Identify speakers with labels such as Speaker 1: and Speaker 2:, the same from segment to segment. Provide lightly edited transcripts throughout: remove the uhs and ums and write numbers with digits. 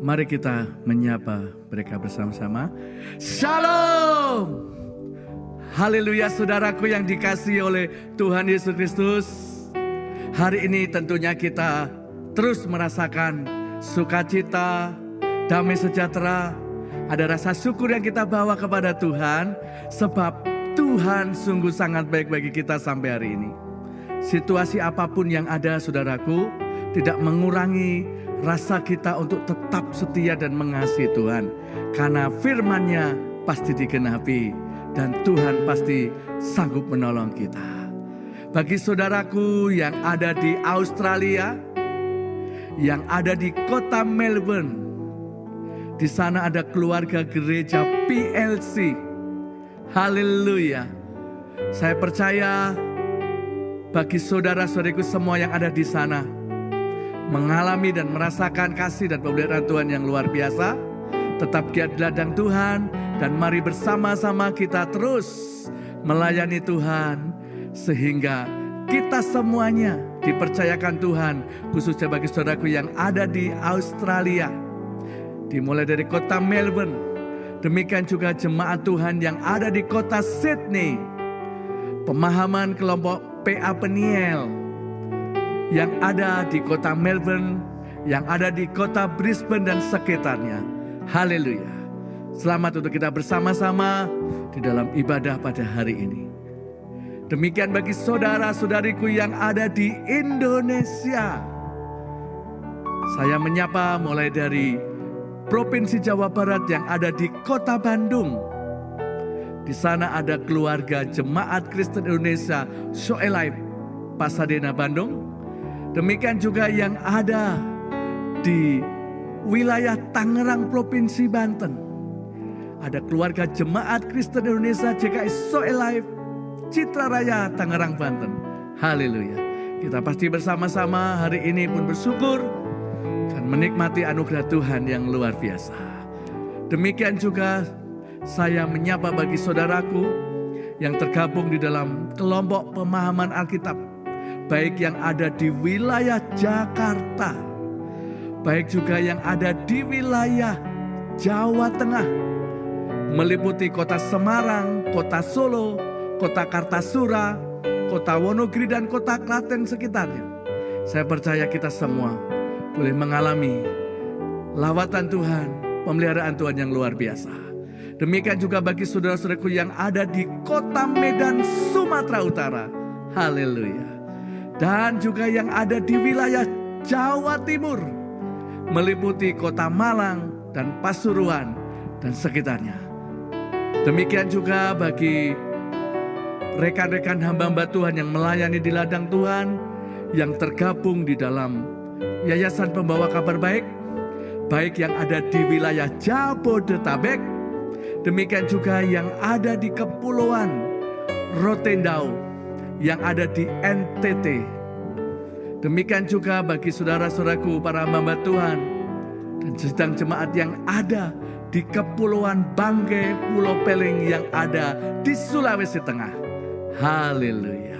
Speaker 1: Mari kita menyapa mereka bersama-sama. Shalom. Haleluya saudaraku yang dikasihi oleh Tuhan Yesus Kristus. Hari ini tentunya kita terus merasakan sukacita, damai sejahtera. Ada rasa syukur yang kita bawa kepada Tuhan. Sebab Tuhan sungguh sangat baik bagi kita sampai hari ini. Situasi apapun yang ada saudaraku, tidak mengurangi rasa kita untuk tetap setia dan mengasihi Tuhan. Karena firman-Nya pasti digenapi dan Tuhan pasti sanggup menolong kita. Bagi saudaraku yang ada di Australia, yang ada di kota Melbourne, di sana ada keluarga gereja PLC. Haleluya. Saya percaya bagi saudara-saudariku semua yang ada di sana mengalami dan merasakan kasih dan pemeliharaan Tuhan yang luar biasa. Tetap giat di ladang Tuhan dan mari bersama-sama kita terus melayani Tuhan sehingga kita semuanya dipercayakan Tuhan, khususnya bagi saudaraku yang ada di Australia, dimulai dari kota Melbourne. Demikian juga jemaat Tuhan yang ada di kota Sydney, pemahaman kelompok PA Peniel yang ada di kota Melbourne, yang ada di kota Brisbane dan sekitarnya. Haleluya. Selamat untuk kita bersama-sama di dalam ibadah pada hari ini. Demikian bagi saudara-saudariku yang ada di Indonesia. Saya menyapa mulai dari Provinsi Jawa Barat yang ada di kota Bandung. Di sana ada keluarga Jemaat Kristen Indonesia Soe-Life Pasadena Bandung. Demikian juga yang ada di wilayah Tangerang Provinsi Banten. Ada keluarga Jemaat Kristen Indonesia JKI Soe-Life Citra Raya Tangerang Banten. Haleluya. Kita pasti bersama-sama hari ini pun bersyukur dan menikmati anugerah Tuhan yang luar biasa. Demikian juga saya menyapa bagi saudaraku yang tergabung di dalam kelompok pemahaman Alkitab, baik yang ada di wilayah Jakarta, baik juga yang ada di wilayah Jawa Tengah, meliputi kota Semarang, kota Solo, kota Kartasura, kota Wonogiri dan kota Klaten sekitarnya. Saya percaya kita semua boleh mengalami lawatan Tuhan, pemeliharaan Tuhan yang luar biasa. Demikian juga bagi saudara-saudaraku yang ada di kota Medan, Sumatera Utara. Haleluya. Dan juga yang ada di wilayah Jawa Timur, meliputi kota Malang dan Pasuruan dan sekitarnya. Demikian juga bagi rekan-rekan hamba-hamba Tuhan yang melayani di ladang Tuhan, yang tergabung di dalam Yayasan Pembawa Kabar Baik, baik yang ada di wilayah Jabodetabek, demikian juga yang ada di Kepulauan Rotendao, yang ada di NTT. Demikian juga bagi saudara-saudaraku para hamba Tuhan dan sedang jemaat yang ada di Kepulauan Banggai, Pulau Peleng yang ada di Sulawesi Tengah. Haleluya.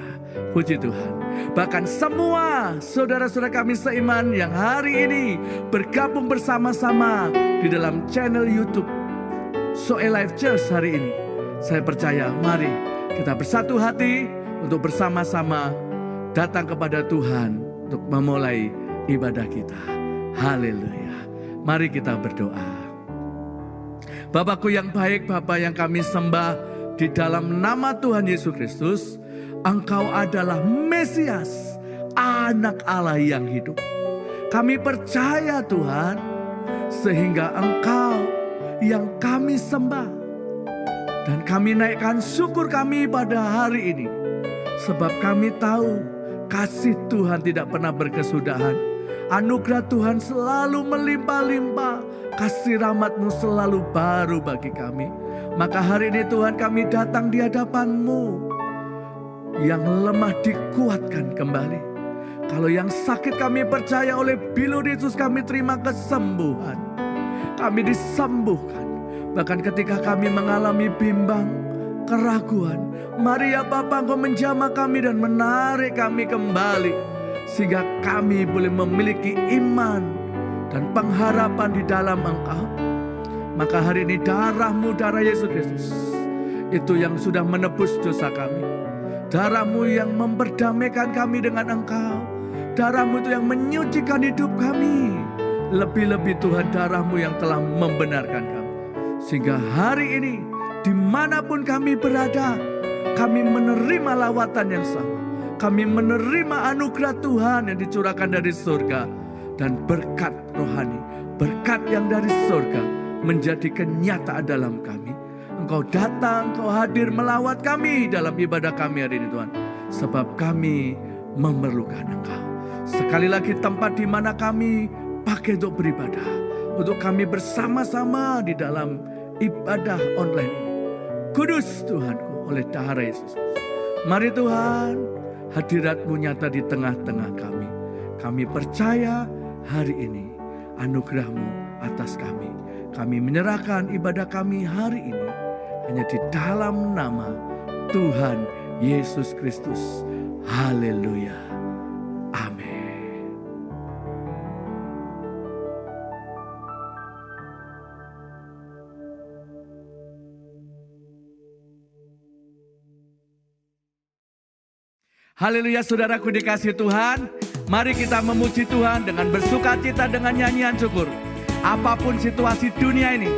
Speaker 1: Puji Tuhan. Bahkan semua saudara-saudara kami seiman yang hari ini bergabung bersama-sama di dalam channel YouTube Soe-Life Church hari ini. Saya percaya mari kita bersatu hati untuk bersama-sama datang kepada Tuhan untuk memulai ibadah kita. Haleluya. Mari kita berdoa. Bapakku yang baik, Bapa yang kami sembah di dalam nama Tuhan Yesus Kristus, Engkau adalah Mesias, Anak Allah yang hidup. Kami percaya Tuhan, sehingga Engkau yang kami sembah. Dan kami naikkan syukur kami pada hari ini. Sebab kami tahu kasih Tuhan tidak pernah berkesudahan. Anugerah Tuhan selalu melimpah-limpah. Kasih rahmat-Mu selalu baru bagi kami. Maka hari ini Tuhan kami datang di hadapan-Mu. Yang lemah dikuatkan kembali. Kalau yang sakit kami percaya oleh bilur Yesus kami terima kesembuhan. Kami disembuhkan. Bahkan ketika kami mengalami bimbang, keraguan, mari ya Bapa Engkau menjamah kami dan menarik kami kembali. Sehingga kami boleh memiliki iman dan pengharapan di dalam Engkau. Maka hari ini darah-Mu, darah Yesus Kristus, itu yang sudah menebus dosa kami. Darah-Mu yang memperdamaikan kami dengan Engkau. Darah-Mu itu yang menyucikan hidup kami. Lebih-lebih Tuhan, darah-Mu yang telah membenarkan kami. Sehingga hari ini dimanapun kami berada, kami menerima lawatan yang sama. Kami menerima anugerah Tuhan yang dicurahkan dari surga. Dan berkat rohani, berkat yang dari surga menjadi kenyataan dalam kami. Engkau datang, Engkau hadir melawat kami dalam ibadah kami hari ini Tuhan. Sebab kami memerlukan Engkau. Sekali lagi tempat di mana kami pakai untuk beribadah. Untuk kami bersama-sama di dalam ibadah online ini. Kudus Tuhanku oleh darah Yesus. Mari Tuhan, hadirat-Mu nyata di tengah-tengah kami. Kami percaya hari ini anugerah-Mu atas kami. Kami menyerahkan ibadah kami hari ini hanya di dalam nama Tuhan Yesus Kristus. Haleluya. Amin. Haleluya, saudaraku dikasihi Tuhan. Mari kita memuji Tuhan dengan bersukacita dengan nyanyian syukur. Apapun situasi dunia ini,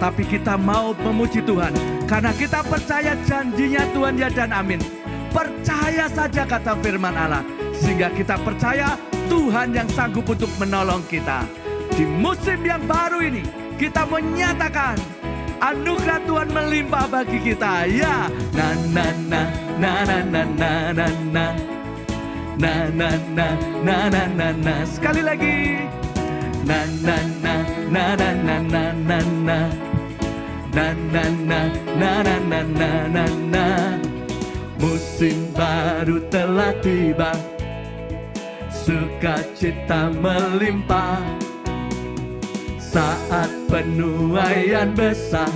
Speaker 1: tapi kita mau memuji Tuhan. Karena kita percaya janjinya Tuhan ya dan amin. Percaya saja kata firman Allah. Sehingga kita percaya Tuhan yang sanggup untuk menolong kita. Di musim yang baru ini, kita menyatakan anugerah Tuhan melimpah bagi kita. Ya, na na na na na na na na na na na na na na na na. Sekali lagi. Na na na na na na na na na na na na na na na na na na. Musim baru telah tiba, sukacita melimpah. Saat penuaian besar,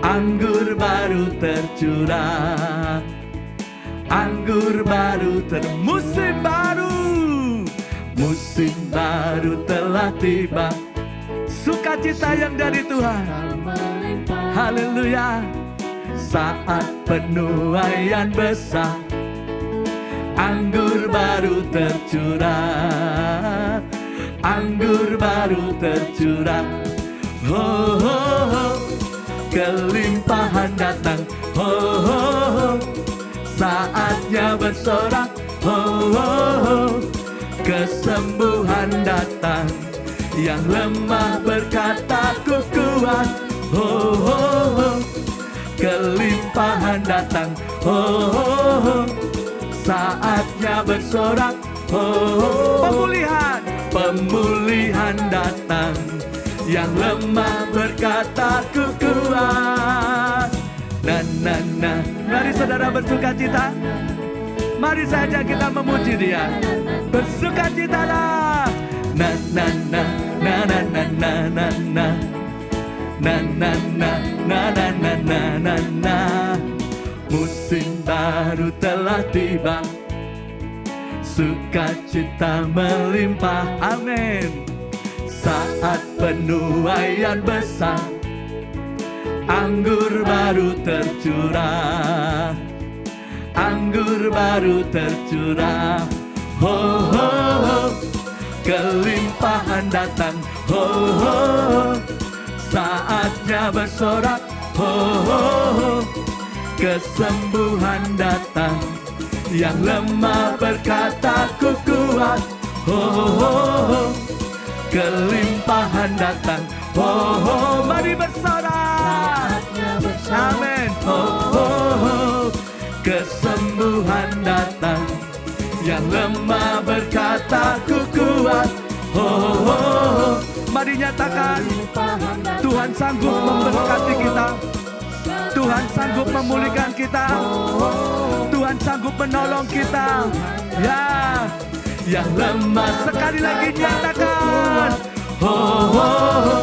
Speaker 1: anggur baru tercurah. Anggur baru musim baru. Musim baru telah tiba, sukacita yang dari Tuhan. Haleluya. Saat penuaian besar, anggur baru tercurah. Anggur baru tercurah. Ho ho ho, kelimpahan datang. Ho ho ho, saatnya bersorak. Ho ho ho, kesembuhan datang. Yang lemah berkata ku kuat. Ho ho ho, kelimpahan datang. Ho ho ho, saatnya bersorak. Ho ho, pemulihan datang. Yang lemah berkata ku kuat. Na na na, mari saudara bersukacita. Mari saja kita memuji Dia. Bersukacitalah. Na na na na na na na na na na na na na na na na na na. Musim baru telah tiba, sukacita melimpah. Amin. Saat penuaian besar, anggur baru tercurah. Anggur baru tercurah. Ho ho ho, kelimpahan datang. Ho ho ho, saatnya bersorak. Ho ho ho, kesembuhan datang. Yang lemah berkata ku kuat. Ho ho ho, kelimpahan datang. Ho ho, mari bersorak. Amin. Ho ho ho, kesembuhan datang. Yang lemah berkata ku kuat. Ho ho ho, mari nyatakan Tuhan sanggup memberkati kita. Tuhan sanggup memulihkan kita. Tuhan sanggup menolong kita. Ya, yang lemah sekali lagi nyatakan. Ho ho ho,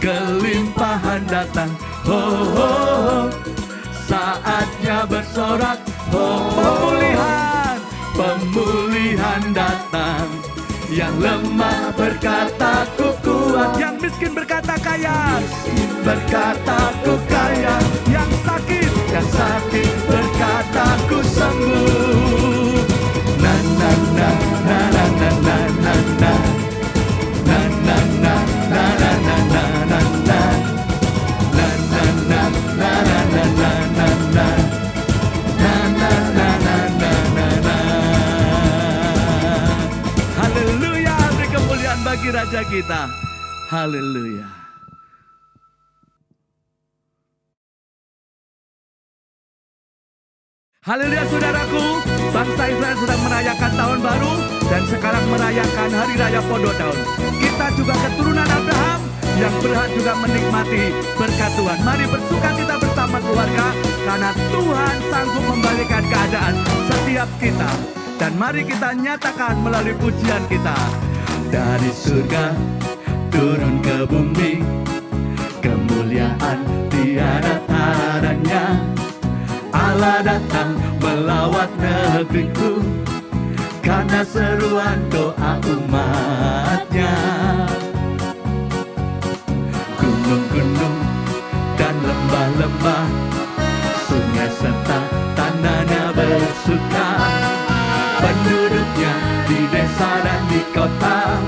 Speaker 1: kelimpahan datang. Ho ho ho, saatnya bersorak. Ho, pemulihan datang. Yang lemah berkata ku kuat, yang miskin berkata kaya, berkata ku kaya. Yang sakit berkata ku sembuh. Na na na na na na na na na. Na na na na na na na na na. Na na na na na na na na na. Na na na na na na na. Haleluya, beri kemuliaan bagi Raja kita. Haleluya. Haleluya saudaraku, bangsa Israel sedang merayakan tahun baru dan sekarang merayakan hari raya pondok tahun. Kita juga keturunan Abraham yang berhak juga menikmati berkat Tuhan. Mari bersuka kita bersama keluarga karena Tuhan sanggup membalikan keadaan setiap kita. Dan mari kita nyatakan melalui pujian kita. Dari surga turun ke bumi, kemuliaan tiada taranya. Allah datang melawat negeriku karena seruan doa umatnya. Gunung-gunung dan lembah-lembah, sungai serta tanahnya bersuka. Penduduknya di desa dan di kota,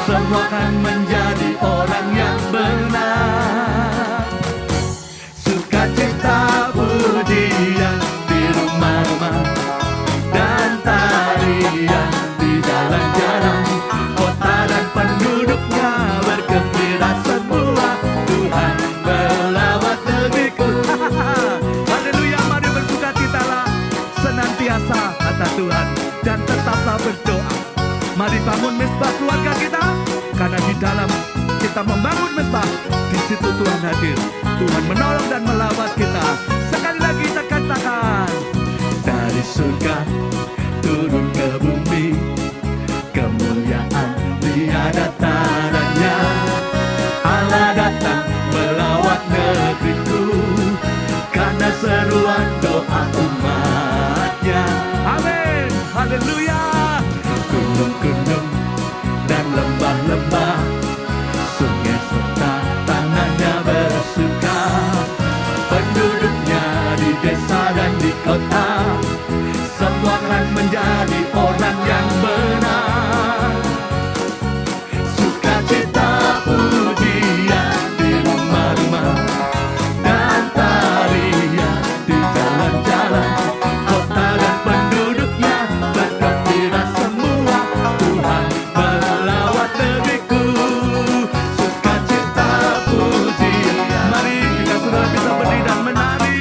Speaker 1: semua akan menjadi orang yang benar. Sukacita pujian di rumah-rumah dan tarian di jalan-jalan, kota dan penduduknya bergembira semua. Tuhan melawat negeriku. Haleluya, mari bersukacitalah senantiasa kata Tuhan dan tetaplah berdoa. Mari bangun mesbah keluarga kita, karena di dalam kita membangun mesbah, di situ Tuhan hadir. Tuhan menolong dan melawat kita. Sekali lagi kita katakan, dari surga turun ke bumi, kemuliaan tiada taranya. Allah datang melawat negeriku karena seruan doa umatnya. Amin, haleluya. Gunung-gunung dan lembah-lembah, sungai serta tanahnya bersuka. Penduduknya di desa dan di kota, semua akan menjadi orang yang benar. Sukacita pujian di rumah-rumah dan tarian di jalan-jalan, kota dan penduduknya bergembira semua. Tuhan melawat negeriku. Sukacita pujian. Mari kita sudah bisa berdiri dan menari,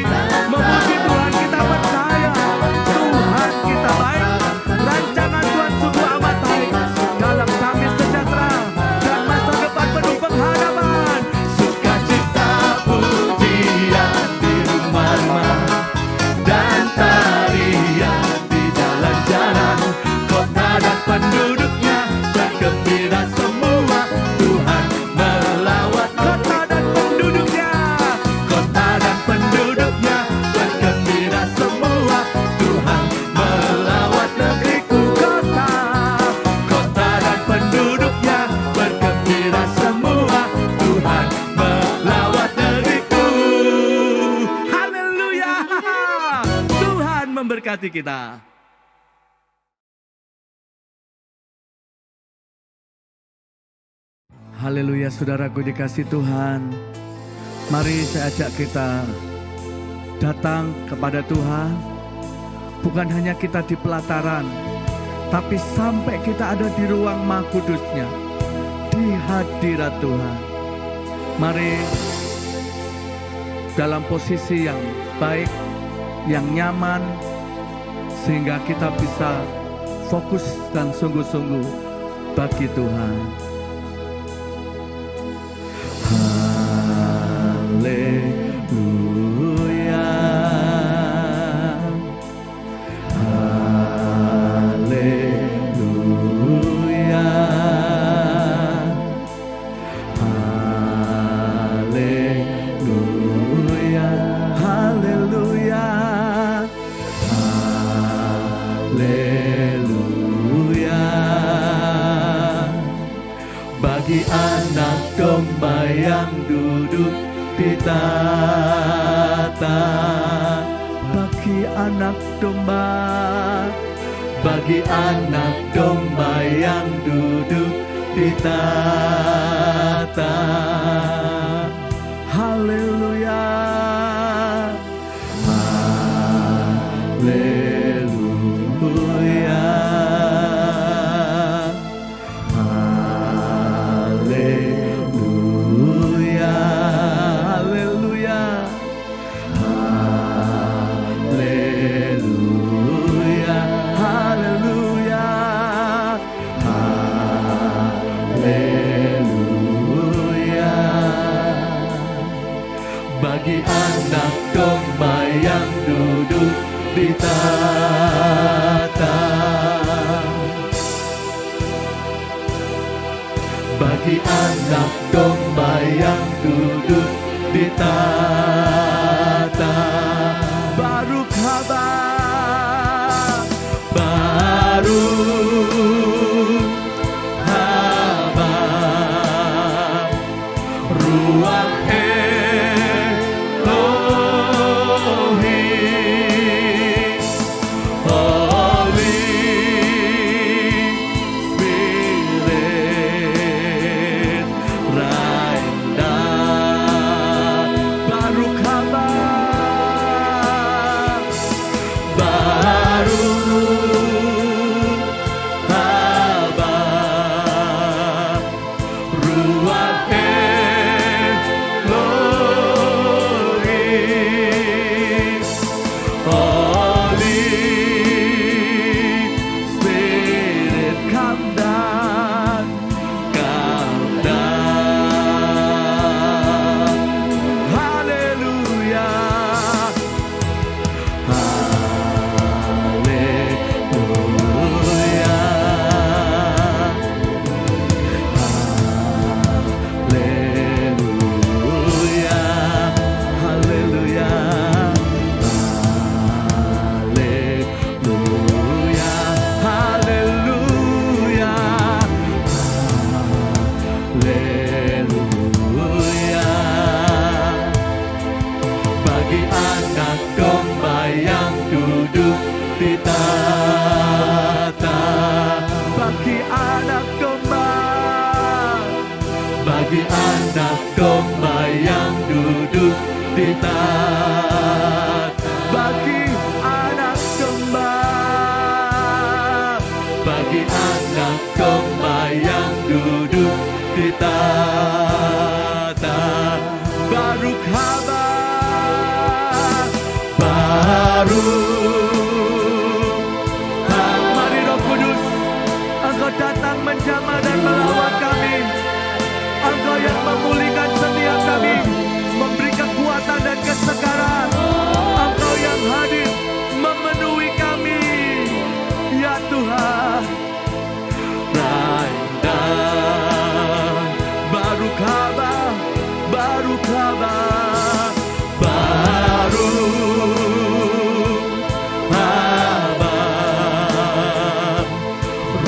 Speaker 1: memuji Tuhan. Kita percaya Tuhan kita baik, rancangan Tuhan sungguh amat baik. Dalam kami sejahtera dan masa depan penuh pengharapan. Sukacita pujian di rumah-rumah dan tarian di jalan-jalan, kota dan penduduknya bergembira semua. Tuhan melawat kota dan penduduknya, kota dan penduduknya bergembira semua. Tuhan melawat negeriku. Kota dan penduduknya bergembira semua. Tuhan melawat negeriku. Haleluya. Tuhan memberkati kita. Haleluya, saudaraku dikasih Tuhan. Mari saya ajak kita datang kepada Tuhan. Bukan hanya kita di pelataran, tapi sampai kita ada di ruang Maha Kudusnya, di hadirat Tuhan. Mari dalam posisi yang baik, yang nyaman, sehingga kita bisa fokus dan sungguh-sungguh bagi Tuhan. Haleluya, haleluya, haleluya, haleluya, haleluya. bagi anak domba yang duduk di tata, bagi anak domba, bagi anak domba yang duduk di tata. Haleluya, haleluya, haleluya, haleluya, haleluya, haleluya, haleluya. Bagi anak domba yang duduk di tata, bagi anak domba yang duduk di tata, baru kabar, baru kabar, ruang bagi anak domba yang duduk di tata, bagi anak domba, bagi anak domba yang duduk di tata, baru kabar, baru. Mari Roh Kudus, Engkau datang menjamah dan melawat kami. Engkau yang memulihkan setiap kami, memberi kekuatan dan kesegaran. Engkau yang hadir memenuhi kami, ya Tuhan. Raindah, baru kabar, baru kabar, baru kabar,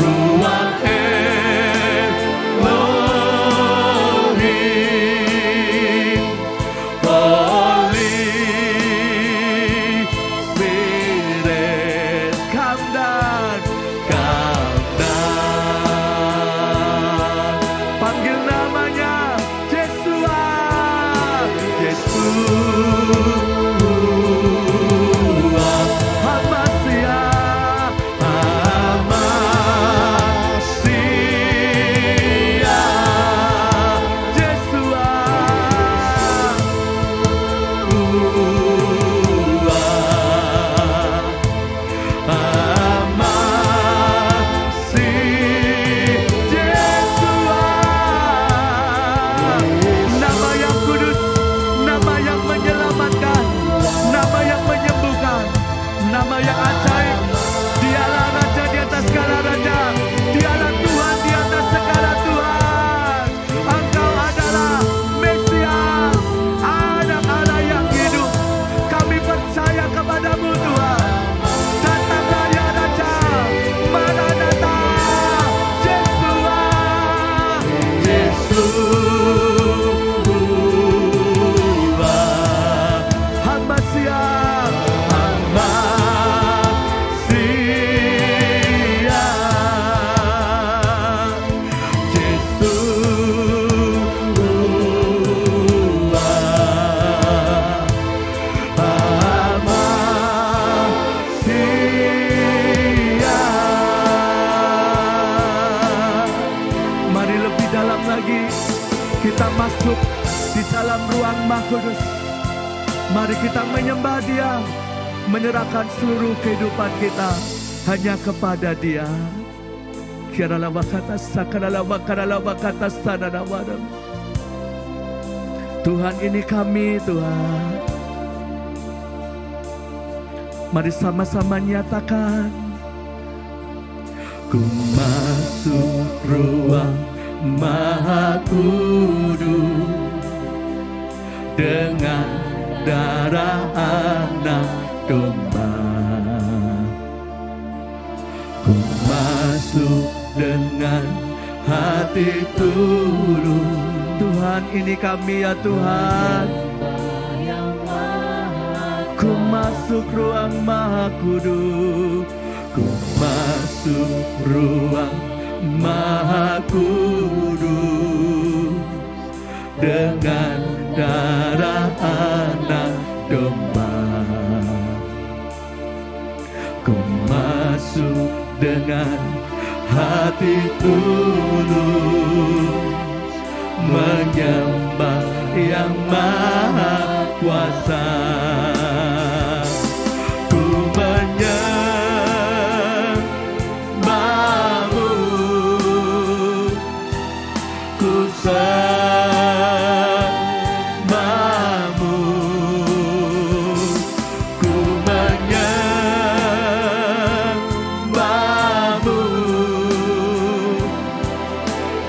Speaker 1: ruang Ama ruang Maha Kudus. Mari kita menyembah Dia, menyerahkan seluruh kehidupan kita hanya kepada Dia. Tuhan, ini kami, Tuhan. Mari sama-sama nyatakan. Ku masuk ruang Maha Kudus dengan darah anak domba. Ku masuk dengan hati tulus. Tuhan, ini kami ya Tuhan. Ku masuk ruang Maha Kudus. Ku masuk ruang Maha Kudus dengan darah anak domba. Ku masuk dengan hati tulus, menyembah yang Maha Kuasa. Ku menyembahmu, ku sembahmu, ku menyembahmu,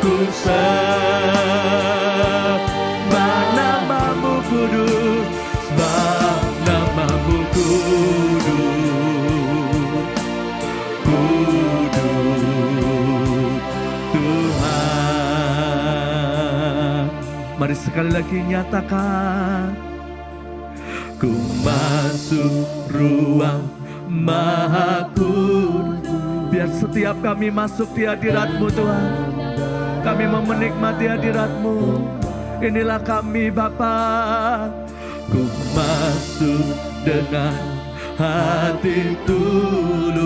Speaker 1: ku sembah namamu kudus, sebab namamu kudus, kudus Tuhan. Mari sekali lagi nyatakan. Ku masuk ruang Maha Kudus. Biar setiap kami masuk di hadirat-Mu Tuhan, kami mau menikmati hadirat-Mu. Inilah kami Bapa. Ku masuk dengan hati tulus,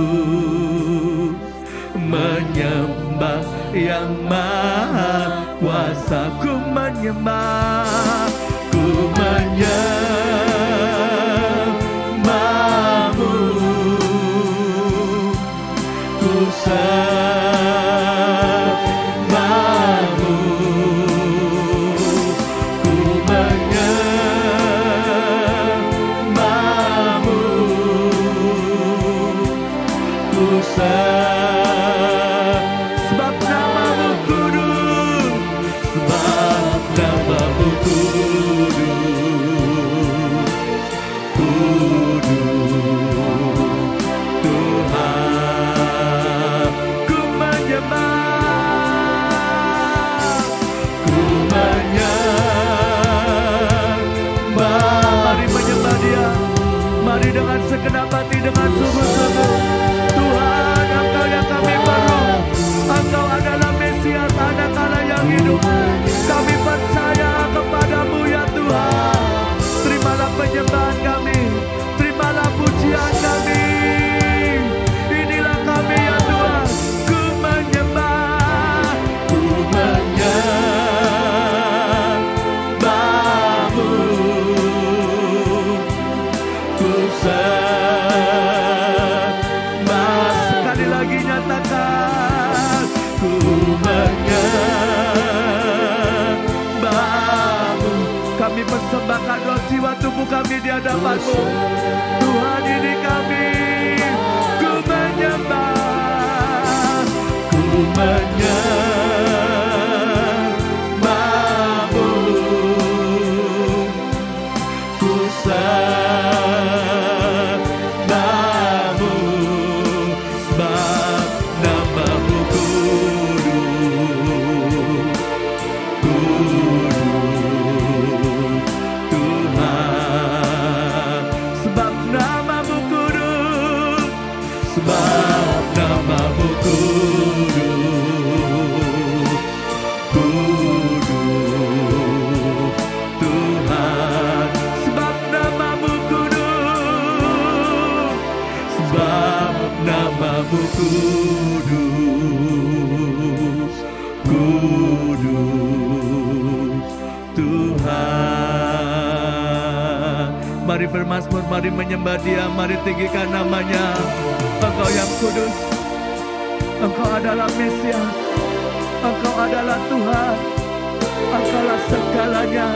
Speaker 1: menyembah yang Maha Kuasa. Ku menyembah, ku menyembahmu, ku sembahmu, ku menyembahmu, ku sebab namamu kudus, sebab namamu kudus, kudus Tuhan. Ku menyembah, ku menyembah. Mari menyembah Dia, mari dengan segenap hati, dengan sungguh-sungguh. Tuhan, Engkau yang kami perlu, Engkau adalah Mesias, Anak Allah yang hidup. Kami percaya kepadamu ya Tuhan. Terimalah penyembahan kami, terimalah pujian kami. Inilah kami ya Tuhan. Ku menyembah, ku menyembahmu, ku sembah. Sekali lagi nyatakan. Ku menyembahmu. Kami persembahkan roh jiwa tubuh kami di hadapan-Mu. Tuhan, ini kami. Ku menyembah, ku menyembahmu, ku sembahmu, sebab namamu kudus, kudus Tuhan. Sebab namamu kudus, sebab namamu kudus, kudus Tuhan. Sebab namamu kudus, sebab namamu kudus, kudus Tuhan. Mari bermazmur, mari menyembah Dia, mari tinggikan namanya. Engkau yang kudus, Engkau adalah Mesias, Engkau adalah Tuhan, Engkaulah segalanya.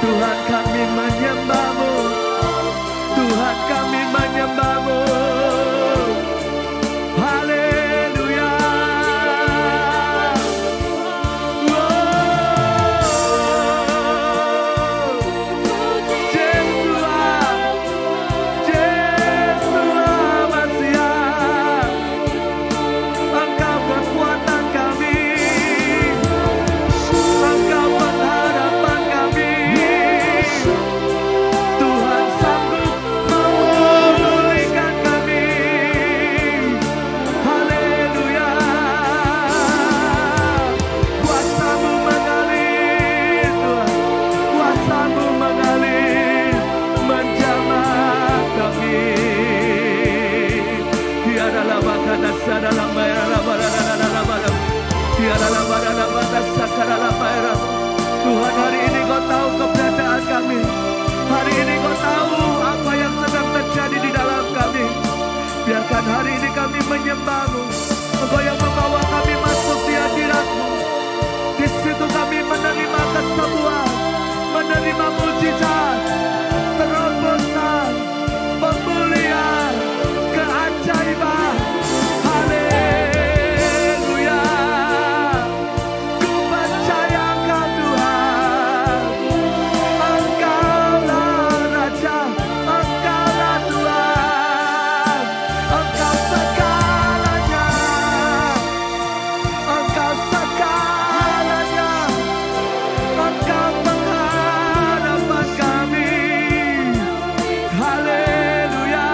Speaker 1: Tuhan kami menyembah-Mu, Tuhan kami menyembah-Mu. Haleluya. Tuhan, hari ini Kau tahu keberadaan kami. Hari ini Kau tahu apa yang sedang terjadi di dalam kami. Biarkan hari ini kami menyembah-Mu. Engkau yang membawa kami masuk di hadirat-Mu. Di situ kami menerima kesembuhan, menerima mujizat, terobosan, pemulihan, keajaiban. Haleluya. Ku percaya Engkau Tuhan. Engkaulah Raja, Engkaulah Tuhan. Engkau segalanya. Engkau segalanya. Engkau pengharapan kami. Haleluya.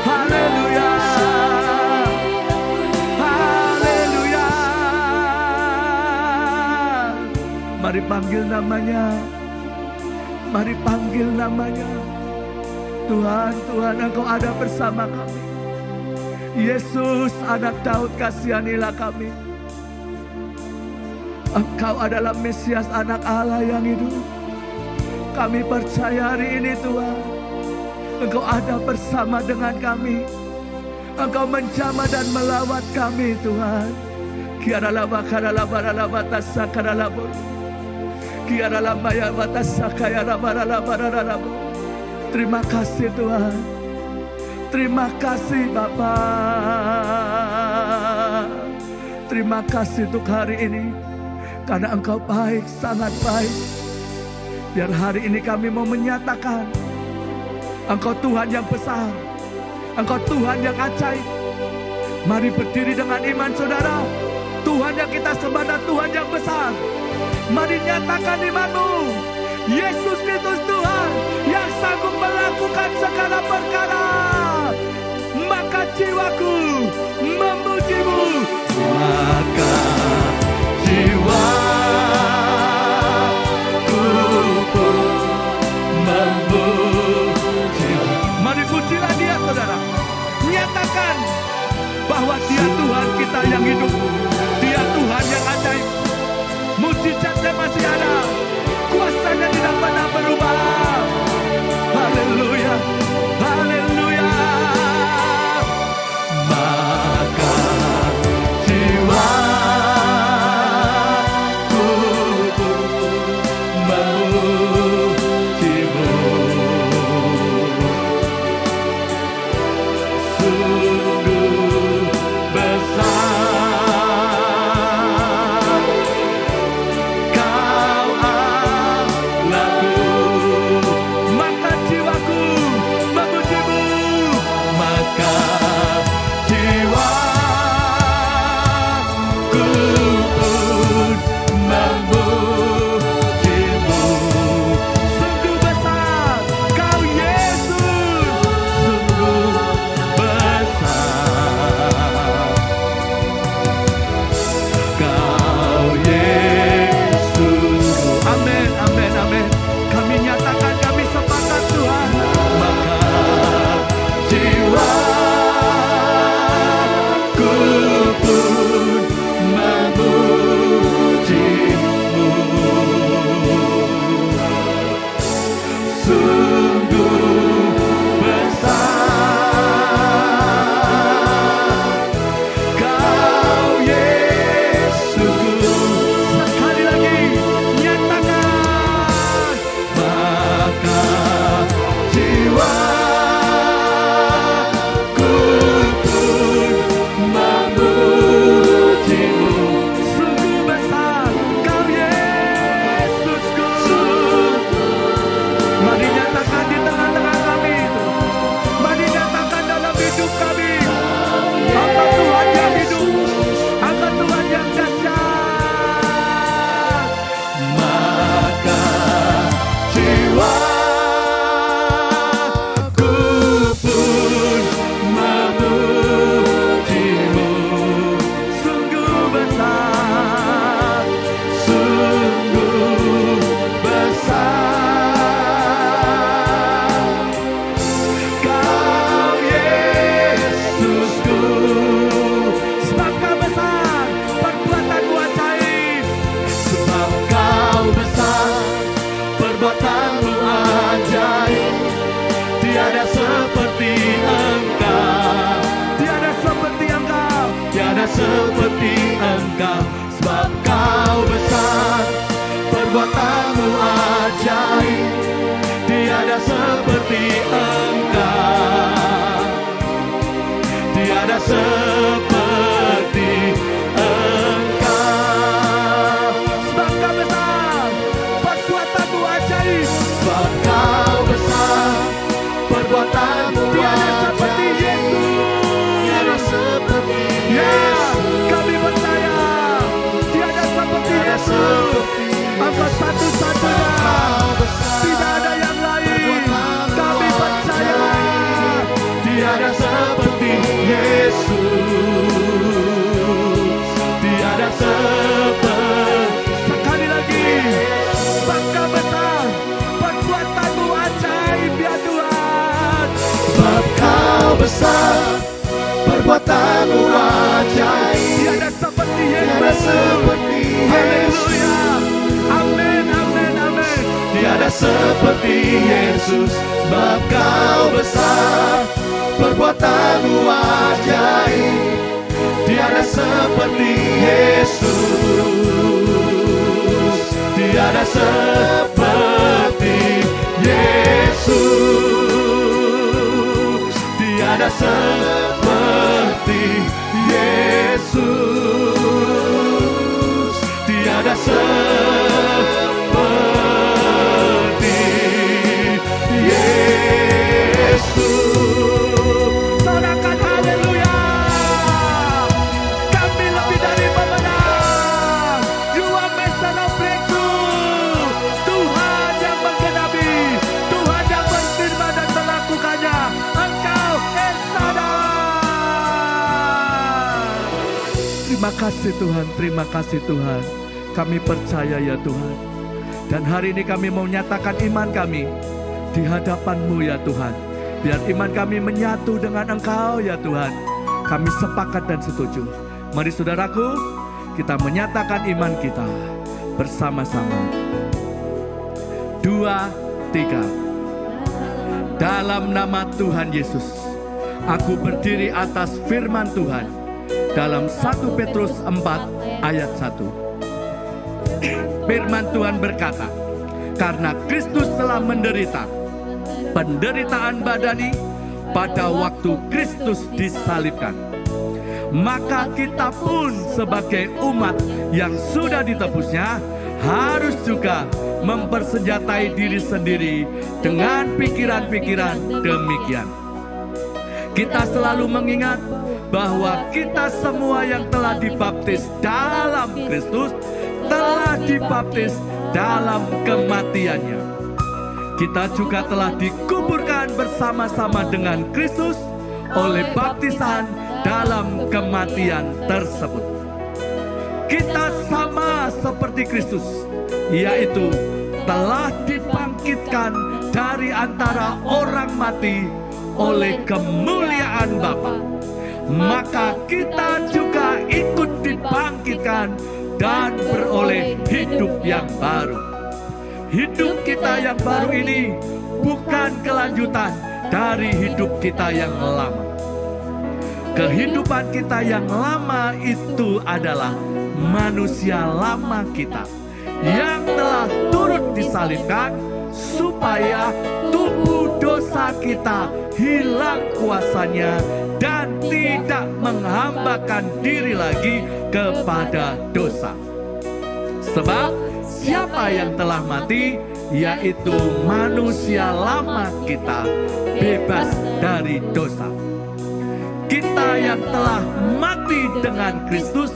Speaker 1: Haleluya. Haleluya. Mari panggil namanya. Mari panggil namanya. Tuhan, Tuhan, Engkau ada bersama kami. Yesus, anak Daud, kasihanilah kami. Engkau adalah Mesias, anak Allah yang hidup. Kami percaya hari ini Tuhan, Engkau ada bersama dengan kami. Engkau menjamah dan melawat kami Tuhan. Kiaralaba karalaba ralaba tasakaralaba. Kiaralaba ya batasakayalaba ralaba ralaba. Terima kasih Tuhan. Terima kasih Bapa. Terima kasih untuk hari ini. Karena Engkau baik, sangat baik. Biar hari ini kami mau menyatakan Engkau Tuhan yang besar, Engkau Tuhan yang ajaib. Mari berdiri dengan iman saudara. Tuhan yang kita sembah dan Tuhan yang besar. Mari nyatakan imanmu. Yesus Kristus Tuhan yang sanggup melakukan segala perkara. Maka jiwaku memuji-Mu. Maka jiwaku pun memuji-Mu. Mari pujilah Dia saudara. Nyatakan bahwa Dia Tuhan kita yang hidup. Dia Tuhan yang ajaib. Mujizatnya masih ada. Kuasanya tidak pernah berubah. Haleluya. Haleluya. Maka jiwaku memuji-Mu. Sungguh besar seperti Engkau, sebab Kau besar, perbuatanmu ajaib. Tiada seperti Engkau, tiada seperti Engkau. Sebab Kau besar, perbuatanmu ajaib. Sebab Kau besar, perbuatanmu ajaib. Tiada seperti Yesus. Ya, kami percaya tiada seperti Yesus. Engkau satu-satunya, tidak ada yang lain. Kami percaya tiada seperti Yesus, tiada seperti. Sekali lagi, Bangga besar, perbuatanmu ajaib ya Tuhan. Sebab Kau besar, perbuatanmu ajaib. Tiada seperti Yesus. Haleluya. Amin, amin, amin. Tiada seperti Yesus. Sebab Kau besar, perbuatanmu ajaib. Tiada seperti Yesus, tiada seperti Yesus, tiada seperti Yesus, tiada seperti Yesus. Sorakan haleluya. Kami lebih dari pemenang. You are master of breakthrough. Tuhan yang menggenapi, Tuhan yang berfirman dan melakukannya. Engkau El Shaddai. Terima kasih Tuhan, terima kasih Tuhan. Kami percaya ya Tuhan. Dan hari ini kami mau nyatakan iman kami di hadapan-Mu ya Tuhan. Biar iman kami menyatu dengan Engkau ya Tuhan. Kami sepakat dan setuju. Mari saudaraku, kita menyatakan iman kita bersama-sama. 2, 3. Dalam nama Tuhan Yesus, aku berdiri atas firman Tuhan. Dalam 1 Petrus 4 ayat 1. Firman Tuhan berkata, karena Kristus telah menderita penderitaan badani pada waktu Kristus disalibkan, maka kita pun sebagai umat yang sudah ditebusnya harus juga mempersenjatai diri sendiri dengan pikiran-pikiran demikian. Kita selalu mengingat bahwa kita semua yang telah dibaptis dalam Kristus telah dibaptis dalam kematiannya. Kita juga telah dikuburkan bersama-sama dengan Kristus oleh baptisan dalam kematian tersebut. Kita sama seperti Kristus, yaitu telah dibangkitkan dari antara orang mati oleh kemuliaan Bapa. Maka kita juga ikut dibangkitkan dan beroleh hidup yang baru. Hidup kita yang baru ini bukan kelanjutan dari hidup kita yang lama. Kehidupan kita yang lama itu adalah manusia lama kita yang telah turut disalibkan supaya tubuh dosa kita hilang kuasanya dan tidak menghambakan diri lagi kepada dosa. Sebab siapa yang telah mati, yaitu manusia lama kita, bebas dari dosa. Kita yang telah mati dengan Kristus,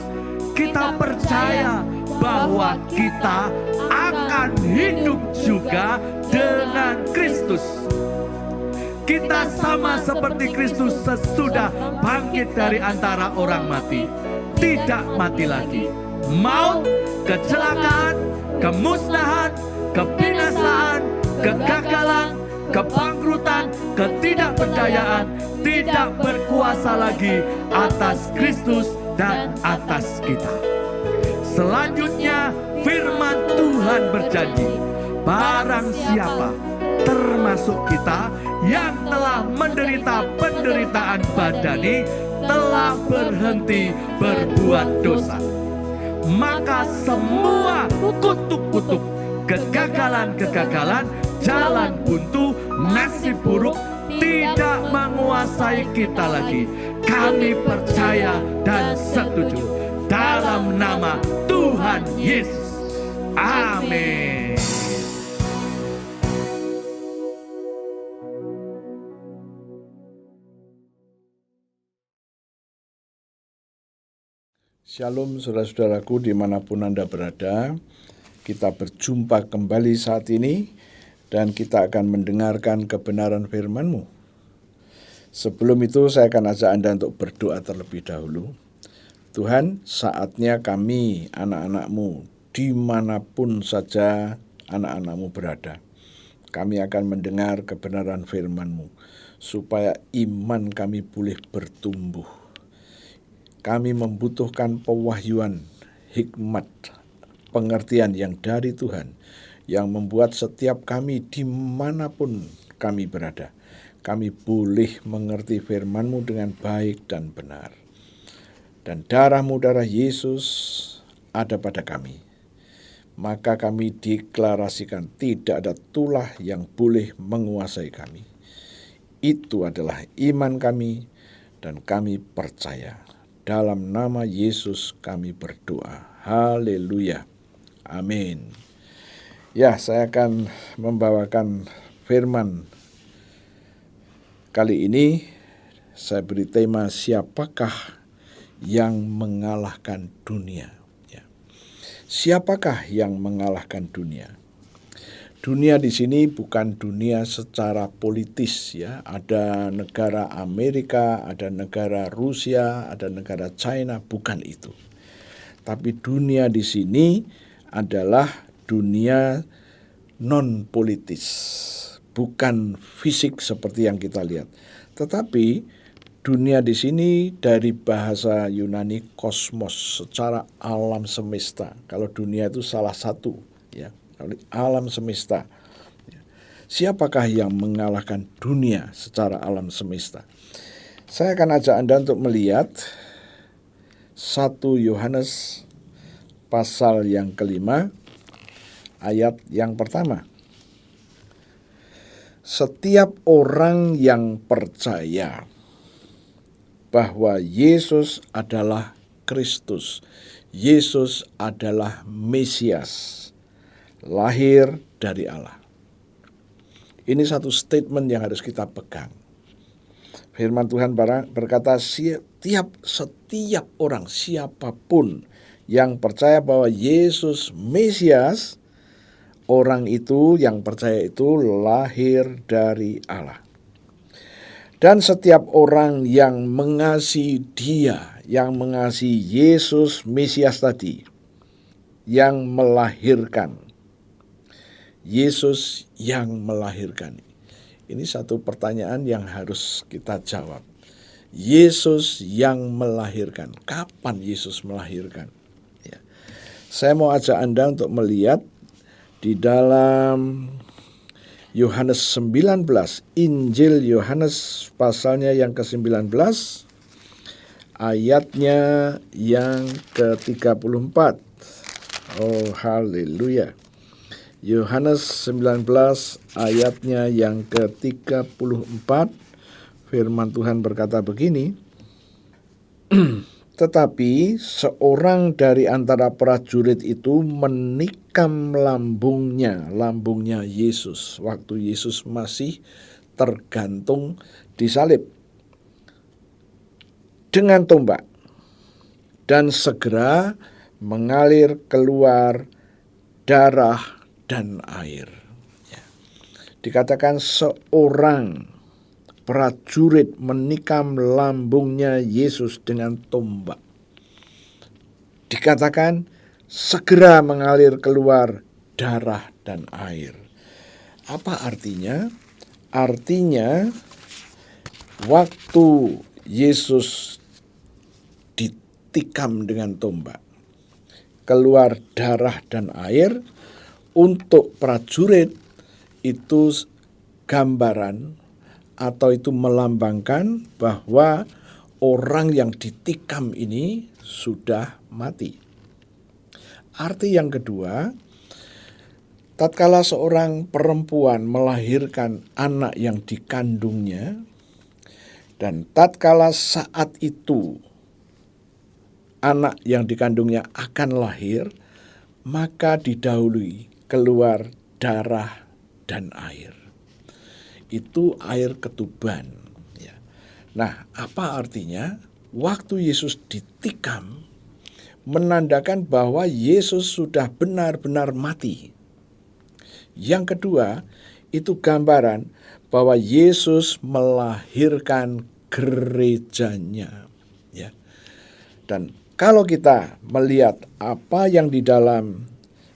Speaker 1: kita percaya bahwa kita akan hidup juga dengan Kristus. Kita sama seperti Kristus sesudah bangkit dari antara orang mati. Tidak mati lagi. Maut, kecelakaan, kemusnahan, kebinasaan, kegagalan, kebangkrutan, ketidakberdayaan tidak berkuasa lagi atas Kristus dan atas kita. Selanjutnya firman Tuhan berjanji, barang siapa termasuk kita yang telah menderita penderitaan badani telah berhenti berbuat dosa. Maka semua kutuk-kutuk, kegagalan-kegagalan, jalan buntu, nasib buruk tidak menguasai kita lagi. Kami percaya dan setuju dalam nama Tuhan Yesus. Amin.
Speaker 2: Shalom saudara-saudaraku dimanapun Anda berada. Kita berjumpa kembali saat ini dan kita akan mendengarkan kebenaran firman-Mu. Sebelum itu saya akan ajak Anda untuk berdoa terlebih dahulu. Tuhan, saatnya kami anak-anak-Mu dimanapun saja anak-anak-Mu berada. Kami akan mendengar kebenaran firman-Mu supaya iman kami boleh bertumbuh. Kami membutuhkan pewahyuan, hikmat, pengertian yang dari Tuhan, yang membuat setiap kami dimanapun kami berada, kami boleh mengerti firman-Mu dengan baik dan benar. Dan darah-Mu, darah Yesus, ada pada kami. Maka kami deklarasikan tidak ada tulah yang boleh menguasai kami. Itu adalah iman kami dan kami percaya. Dalam nama Yesus kami berdoa. Haleluya. Amin. Ya, saya akan membawakan firman. Kali ini saya beri tema siapakah yang mengalahkan dunia. Ya. Siapakah yang mengalahkan dunia? Dunia di sini bukan dunia secara politis ya. Ada negara Amerika, ada negara Rusia, ada negara China, bukan itu. Tapi dunia di sini adalah dunia non politis, bukan fisik seperti yang kita lihat. Tetapi dunia di sini dari bahasa Yunani kosmos, secara alam semesta. Kalau dunia itu salah satu ya. Alam semesta. Siapakah yang mengalahkan dunia secara alam semesta? Saya akan ajak Anda untuk melihat 1 Yohanes pasal yang kelima, ayat yang pertama. Setiap orang yang percaya bahwa Yesus adalah Kristus, Yesus adalah Mesias, lahir dari Allah. Ini satu statement yang harus kita pegang. Firman Tuhan berkata setiap orang, siapapun yang percaya bahwa Yesus Mesias, orang itu yang percaya itu lahir dari Allah. Dan setiap orang yang mengasihi Dia, yang mengasihi Yesus Mesias tadi, yang melahirkan, Yesus yang melahirkan. Ini satu pertanyaan yang harus kita jawab. Yesus yang melahirkan. Kapan Yesus melahirkan? Ya. Saya mau ajak Anda untuk melihat di dalam Yohanes 19, Injil Yohanes pasalnya yang ke-19, ayatnya yang ke-34. Oh, haleluya. Yohanes 19 ayatnya yang ke-34, firman Tuhan berkata begini, tetapi seorang dari antara prajurit itu menikam lambungnya Yesus, waktu Yesus masih tergantung di salib, dengan tombak, dan segera mengalir keluar darah dan air. Ya. Dikatakan seorang prajurit menikam lambungnya Yesus dengan tombak. Dikatakan segera mengalir keluar darah dan air. Apa artinya? Artinya waktu Yesus ditikam dengan tombak, keluar darah dan air, untuk prajurit itu gambaran atau itu melambangkan bahwa orang yang ditikam ini sudah mati. Arti yang kedua, tatkala seorang perempuan melahirkan anak yang dikandungnya, dan tatkala saat itu anak yang dikandungnya akan lahir, maka didahului keluar darah dan air. Itu air ketuban. Ya. Nah, apa artinya? Waktu Yesus ditikam, menandakan bahwa Yesus sudah benar-benar mati. Yang kedua, itu gambaran bahwa Yesus melahirkan gerejanya. Ya. Dan kalau kita melihat apa yang di dalam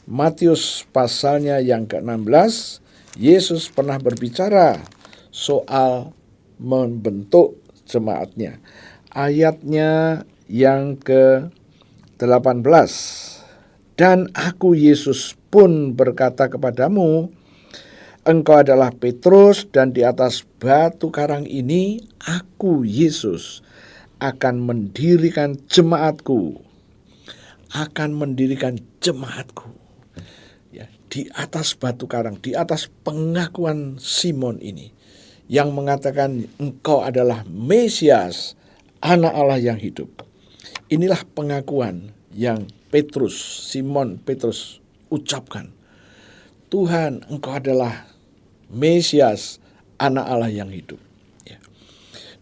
Speaker 2: Matius pasalnya yang ke-16, Yesus pernah berbicara soal membentuk jemaatnya. Ayatnya yang ke-18. Dan aku Yesus pun berkata kepadamu, engkau adalah Petrus, dan di atas batu karang ini aku Yesus akan mendirikan jemaatku. Ya, di atas batu karang, di atas pengakuan Simon ini yang mengatakan engkau adalah Mesias, anak Allah yang hidup. Inilah pengakuan yang Simon Petrus ucapkan. Tuhan, engkau adalah Mesias, anak Allah yang hidup. Ya.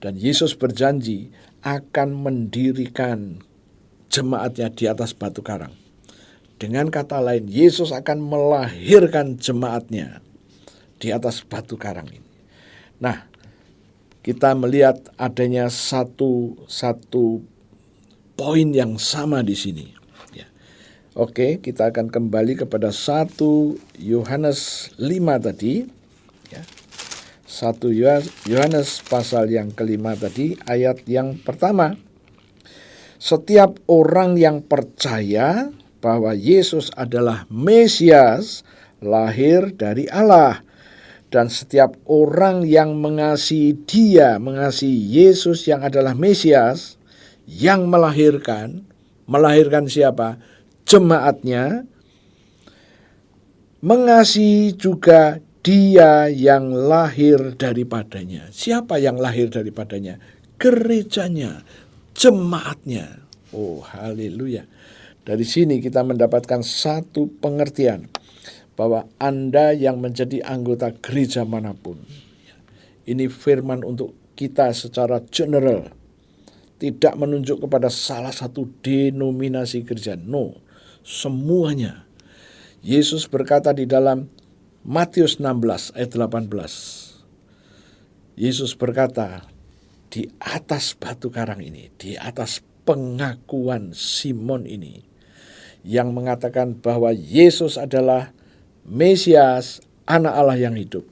Speaker 2: Dan Yesus berjanji akan mendirikan jemaatnya di atas batu karang. Dengan kata lain, Yesus akan melahirkan jemaatnya di atas batu karang ini. Nah, kita melihat adanya satu poin yang sama di sini. Ya. Oke, kita akan kembali kepada 1 Yohanes 5 tadi. Ya. 1 Yohanes pasal yang ke-5 tadi, ayat yang pertama. Setiap orang yang percaya bahwa Yesus adalah Mesias lahir dari Allah. Dan setiap orang yang mengasihi Yesus yang adalah Mesias, yang melahirkan siapa? Jemaatnya, mengasihi juga dia yang lahir daripadanya. Siapa yang lahir daripadanya? Gerejanya, jemaatnya. Oh, haleluya. Dari sini kita mendapatkan satu pengertian bahwa Anda yang menjadi anggota gereja manapun, ini firman untuk kita secara general, tidak menunjuk kepada salah satu denominasi gereja. No, semuanya. Yesus berkata di dalam Matius 16 ayat 18. Yesus berkata, di atas batu karang ini, di atas pengakuan Simon ini, yang mengatakan bahwa Yesus adalah Mesias, anak Allah yang hidup.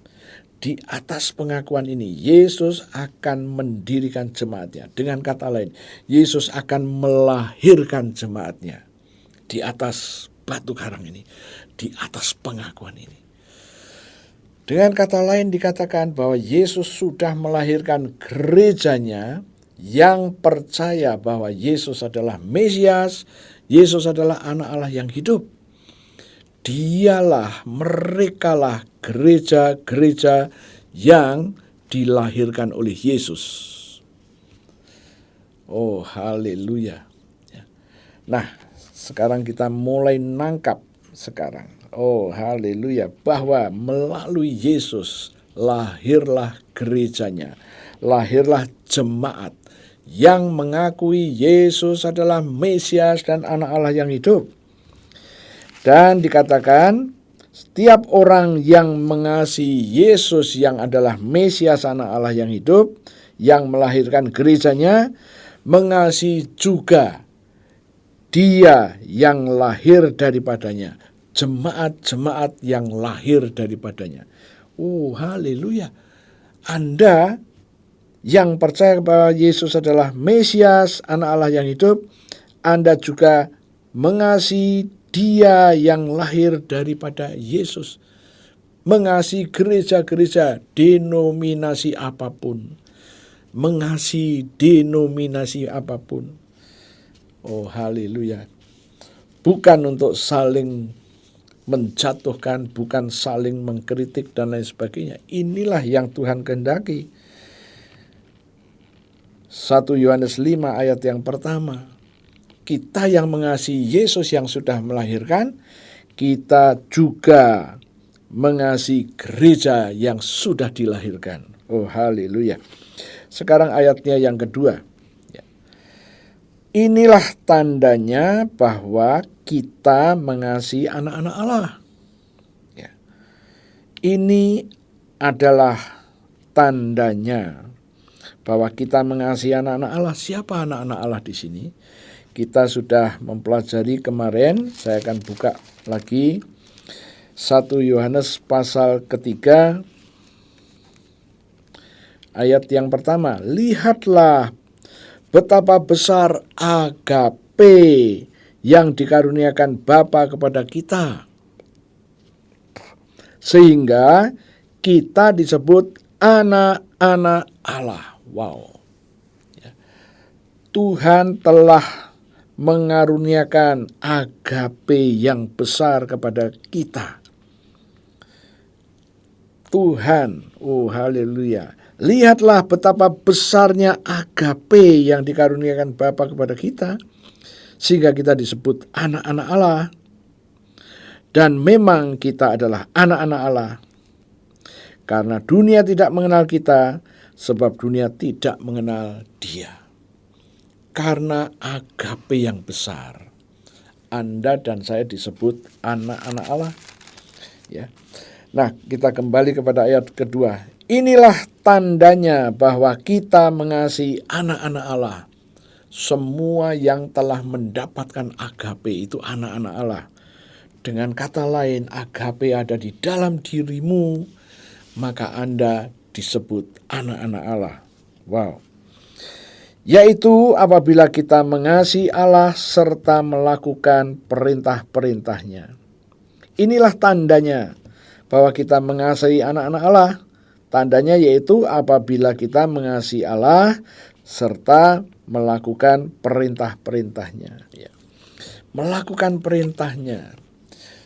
Speaker 2: Di atas pengakuan ini, Yesus akan mendirikan jemaatnya. Dengan kata lain, Yesus akan melahirkan jemaatnya. Di atas batu karang ini, di atas pengakuan ini. Dengan kata lain dikatakan bahwa Yesus sudah melahirkan gerejanya yang percaya bahwa Yesus adalah Mesias, Yesus adalah anak Allah yang hidup. Merekalah gereja-gereja yang dilahirkan oleh Yesus. Oh, haleluya. Nah, sekarang kita mulai nangkap sekarang. Oh, haleluya. Bahwa melalui Yesus lahirlah gerejanya. Lahirlah jemaat yang mengakui Yesus adalah Mesias dan anak Allah yang hidup. Dan dikatakan setiap orang yang mengasihi Yesus yang adalah Mesias, anak Allah yang hidup, yang melahirkan gerejanya, mengasihi juga dia yang lahir daripadanya, jemaat-jemaat yang lahir daripadanya. Oh, haleluya. Anda yang percaya bahwa Yesus adalah Mesias, anak Allah yang hidup, Anda juga mengasihi dia yang lahir daripada Yesus. Mengasihi gereja-gereja denominasi apapun. mengasihi denominasi apapun. Oh haleluya. Bukan untuk saling menjatuhkan, bukan saling mengkritik dan lain sebagainya. Inilah yang Tuhan kehendaki. 1 Yohanes 5 ayat yang pertama. Kita yang mengasihi Yesus yang sudah melahirkan, kita juga mengasihi gereja yang sudah dilahirkan. Oh haleluya. Sekarang ayatnya yang kedua. Inilah tandanya bahwa kita mengasihi anak-anak Allah. Ya. Ini adalah tandanya bahwa kita mengasihi anak-anak Allah. Siapa anak-anak Allah di sini? Kita sudah mempelajari kemarin. Saya akan buka lagi 1 Yohanes pasal ketiga ayat yang pertama. Lihatlah betapa besar agape yang dikaruniakan Bapa kepada kita, sehingga kita disebut anak-anak Allah. Wow. Tuhan telah mengaruniakan agape yang besar kepada kita. Tuhan, oh haleluya. Lihatlah betapa besarnya agape yang dikaruniakan Bapa kepada kita, sehingga kita disebut anak-anak Allah. Dan memang kita adalah anak-anak Allah, karena dunia tidak mengenal kita, sebab dunia tidak mengenal Dia. Karena agape yang besar, Anda dan saya disebut anak-anak Allah. Ya. Nah, kita kembali kepada ayat kedua. Inilah tandanya bahwa kita mengasihi anak-anak Allah. Semua yang telah mendapatkan agape itu anak-anak Allah. Dengan kata lain, agape ada di dalam dirimu, maka Anda disebut anak-anak Allah. Wow. Yaitu apabila kita mengasihi Allah serta melakukan perintah-perintahnya. Inilah tandanya bahwa kita mengasihi anak-anak Allah. Tandanya yaitu apabila kita mengasihi Allah serta melakukan perintah-perintahnya. Ya. Melakukan perintahnya.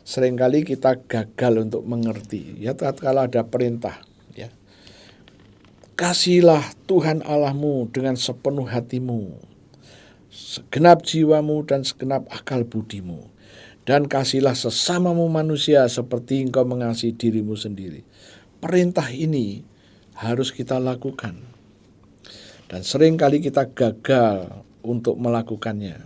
Speaker 2: Seringkali kita gagal untuk mengerti. Ya, kalau ada perintah. Ya. Kasihilah Tuhan Allahmu dengan sepenuh hatimu, segenap jiwamu dan segenap akal budimu. Dan kasihilah sesamamu manusia seperti engkau mengasihi dirimu sendiri. Perintah ini harus kita lakukan. Dan seringkali kita gagal untuk melakukannya.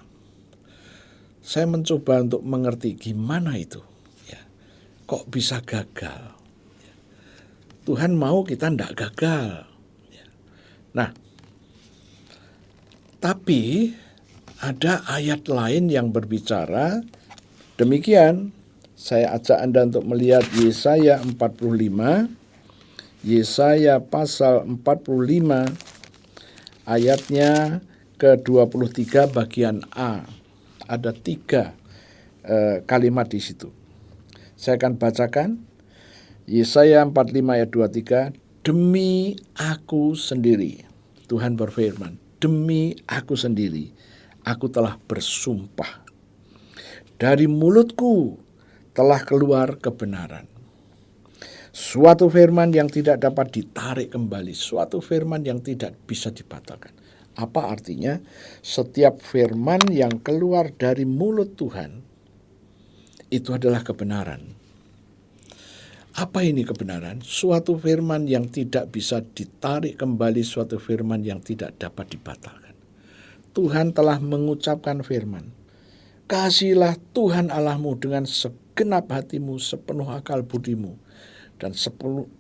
Speaker 2: Saya mencoba untuk mengerti gimana itu. Ya. Kok bisa gagal? Ya. Tuhan mau kita tidak gagal. Ya. Nah, tapi ada ayat lain yang berbicara demikian. Saya ajak Anda untuk melihat Yesaya 45. Yesaya pasal 45 ayatnya ke-23 bagian A. Ada 3 kalimat di situ. Saya akan bacakan. Yesaya 45 ayat 23. Demi aku sendiri, Tuhan berfirman, demi aku sendiri, aku telah bersumpah. Dari mulutku telah keluar kebenaran. Suatu firman yang tidak dapat ditarik kembali, suatu firman yang tidak bisa dibatalkan. Apa artinya? Setiap firman yang keluar dari mulut Tuhan itu adalah kebenaran. Apa ini kebenaran? Suatu firman yang tidak bisa ditarik kembali, suatu firman yang tidak dapat dibatalkan. Tuhan telah mengucapkan firman, kasihilah Tuhan Allahmu dengan segenap hatimu, sepenuh akal budimu, dan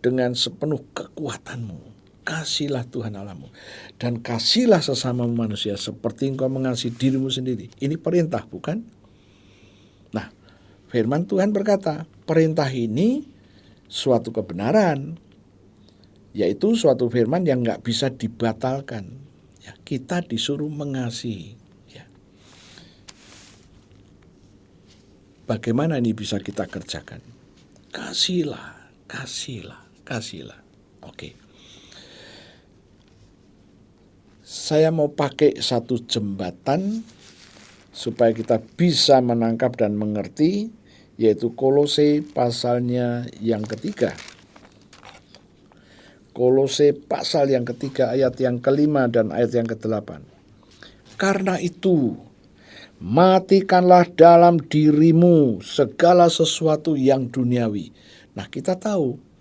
Speaker 2: dengan sepenuh kekuatanmu. Kasihilah Tuhan Allahmu. Dan kasihilah sesama manusia seperti engkau mengasihi dirimu sendiri. Ini perintah, bukan? Nah, firman Tuhan berkata, perintah ini suatu kebenaran, yaitu suatu firman yang gak bisa dibatalkan. Ya, kita disuruh mengasihi. Ya. Bagaimana ini bisa kita kerjakan? Kasihilah. Oke. saya mau pakai satu jembatan supaya kita bisa menangkap dan mengerti, yaitu Kolose pasalnya yang ketiga. Kolose pasal yang ketiga ayat yang kelima dan ayat yang ke-8. Karena itu, matikanlah dalam dirimu segala sesuatu yang duniawi. Nah, kita tahu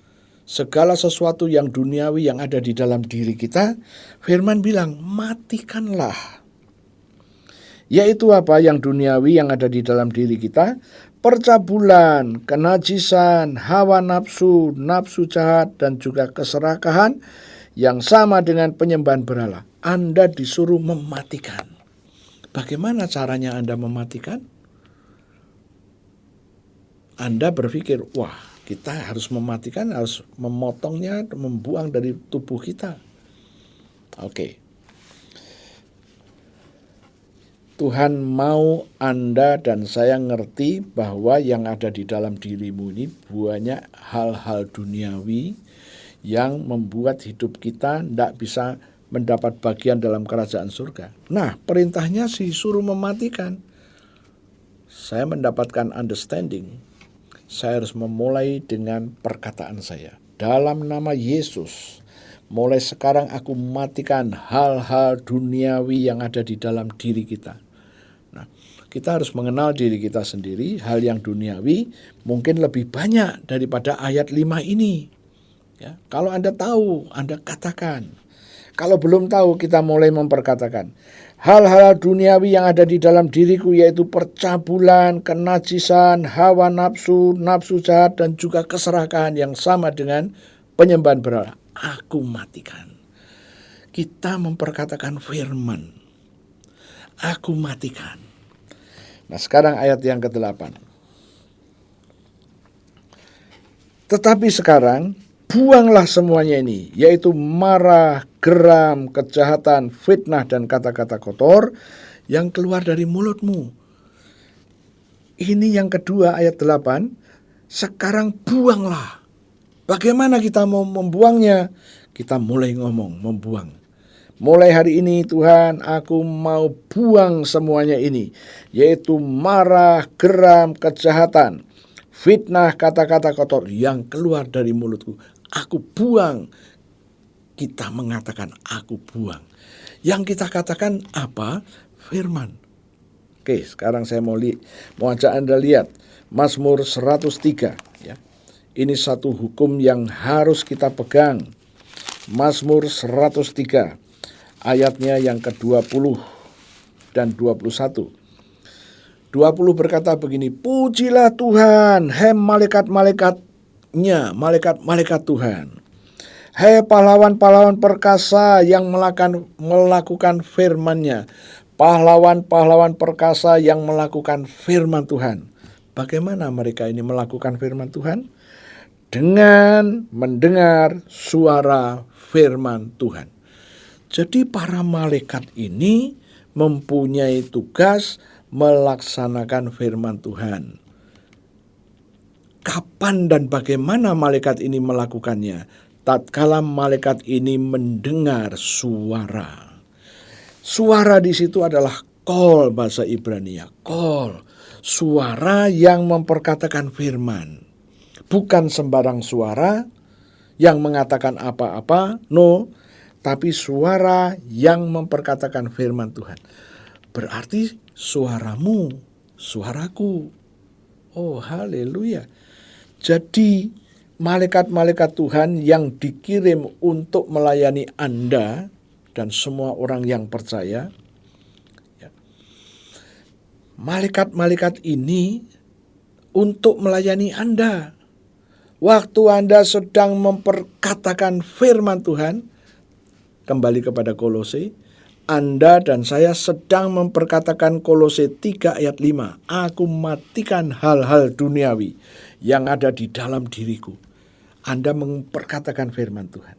Speaker 2: segala sesuatu yang duniawi yang ada di dalam diri kita, firman bilang matikanlah. Yaitu apa yang duniawi yang ada di dalam diri kita? Percabulan, kenajisan, hawa nafsu, nafsu jahat, dan juga keserakahan yang sama dengan penyembahan berhala. Anda disuruh mematikan. Bagaimana caranya Anda mematikan? Anda berpikir, wah, kita harus mematikan, harus memotongnya, membuang dari tubuh kita. Oke. Tuhan mau Anda dan saya ngerti bahwa yang ada di dalam dirimu ini banyak hal-hal duniawi yang membuat hidup kita tidak bisa mendapat bagian dalam kerajaan surga. Nah, perintahnya sih suruh mematikan. Saya mendapatkan understanding. Saya harus memulai dengan perkataan saya. Dalam nama Yesus, mulai sekarang aku matikan hal-hal duniawi yang ada di dalam diri kita. Nah, kita harus mengenal diri kita sendiri. Hal yang duniawi mungkin lebih banyak daripada ayat 5 ini. Ya, kalau Anda tahu, Anda katakan. Kalau belum tahu, kita mulai memperkatakan. Hal-hal duniawi yang ada di dalam diriku yaitu percabulan, kenajisan, hawa nafsu, nafsu jahat, dan juga keserakahan yang sama dengan penyembahan berhala. Aku matikan. Kita memperkatakan firman. Aku matikan. Nah, sekarang ayat yang ke-8. Tetapi sekarang buanglah semuanya ini, yaitu marah, geram, kejahatan, fitnah, dan kata-kata kotor yang keluar dari mulutmu. Ini yang kedua ayat 8. Sekarang buanglah. Bagaimana kita mau membuangnya? Kita mulai ngomong, membuang. Mulai hari ini Tuhan, aku mau buang semuanya ini, yaitu marah, geram, kejahatan, fitnah, kata-kata kotor yang keluar dari mulutku. Aku buang. Kita mengatakan aku buang. Yang kita katakan apa? Firman. Oke, sekarang saya mau ajak Anda lihat Mazmur 103 ya. Ini satu hukum yang harus kita pegang. Mazmur 103 ayatnya yang ke-20 dan 21. 20 berkata begini, pujilah Tuhan, hai malaikat-malaikatnya, malaikat-malaikat Tuhan. Hai pahlawan-pahlawan perkasa yang melakukan firman-Nya. Pahlawan-pahlawan perkasa yang melakukan firman Tuhan. Bagaimana mereka ini melakukan firman Tuhan? Dengan mendengar suara firman Tuhan. Jadi para malaikat ini mempunyai tugas melaksanakan firman Tuhan. Kapan dan bagaimana malaikat ini melakukannya? Tatkala malaikat ini mendengar suara. Suara di situ adalah kol bahasa Ibrania. Kol, suara yang memperkatakan firman. Bukan sembarang suara yang mengatakan apa-apa, no, tapi suara yang memperkatakan firman Tuhan. Berarti suaramu, suaraku. Oh, haleluya. Jadi malaikat-malaikat Tuhan yang dikirim untuk melayani Anda dan semua orang yang percaya. Malaikat-malaikat ini untuk melayani Anda. Waktu Anda sedang memperkatakan firman Tuhan, kembali kepada Kolose, Anda dan saya sedang memperkatakan Kolose 3 ayat 5. Aku matikan hal-hal duniawi yang ada di dalam diriku. Anda memperkatakan firman Tuhan.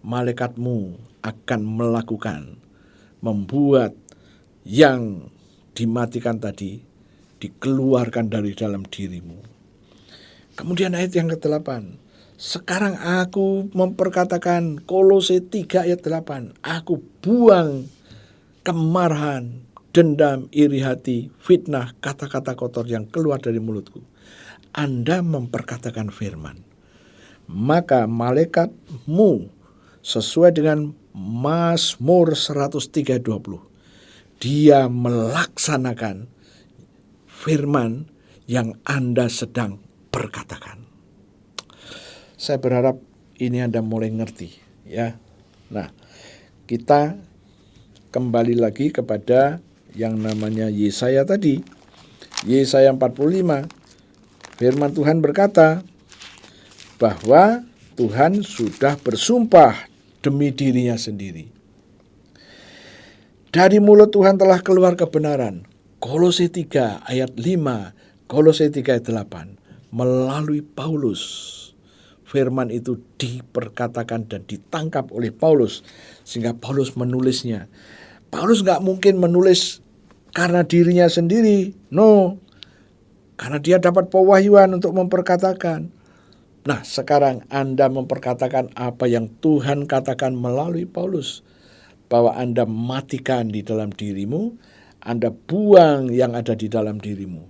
Speaker 2: Malaikatmu akan melakukan, membuat yang dimatikan tadi dikeluarkan dari dalam dirimu. Kemudian ayat yang ke-8. Sekarang aku memperkatakan Kolose 3 ayat 8. Aku buang kemarahan, dendam, iri hati, fitnah, kata-kata kotor yang keluar dari mulutku. Anda memperkatakan firman, maka malaikatmu sesuai dengan Mazmur 103:20, dia melaksanakan firman yang Anda sedang perkatakan. Saya berharap ini Anda mulai ngerti, ya. Nah, kita kembali lagi kepada yang namanya Yesaya tadi. Yesaya 45. Firman Tuhan berkata bahwa Tuhan sudah bersumpah demi dirinya sendiri. Dari mulut Tuhan telah keluar kebenaran. Kolose 3 ayat 5, Kolose 3 ayat 8. Melalui Paulus, firman itu diperkatakan dan ditangkap oleh Paulus, sehingga Paulus menulisnya. Paulus gak mungkin menulis karena dirinya sendiri. No, karena dia dapat pewahyuan untuk memperkatakan. Nah, sekarang Anda memperkatakan apa yang Tuhan katakan melalui Paulus. Bahwa Anda matikan di dalam dirimu, Anda buang yang ada di dalam dirimu.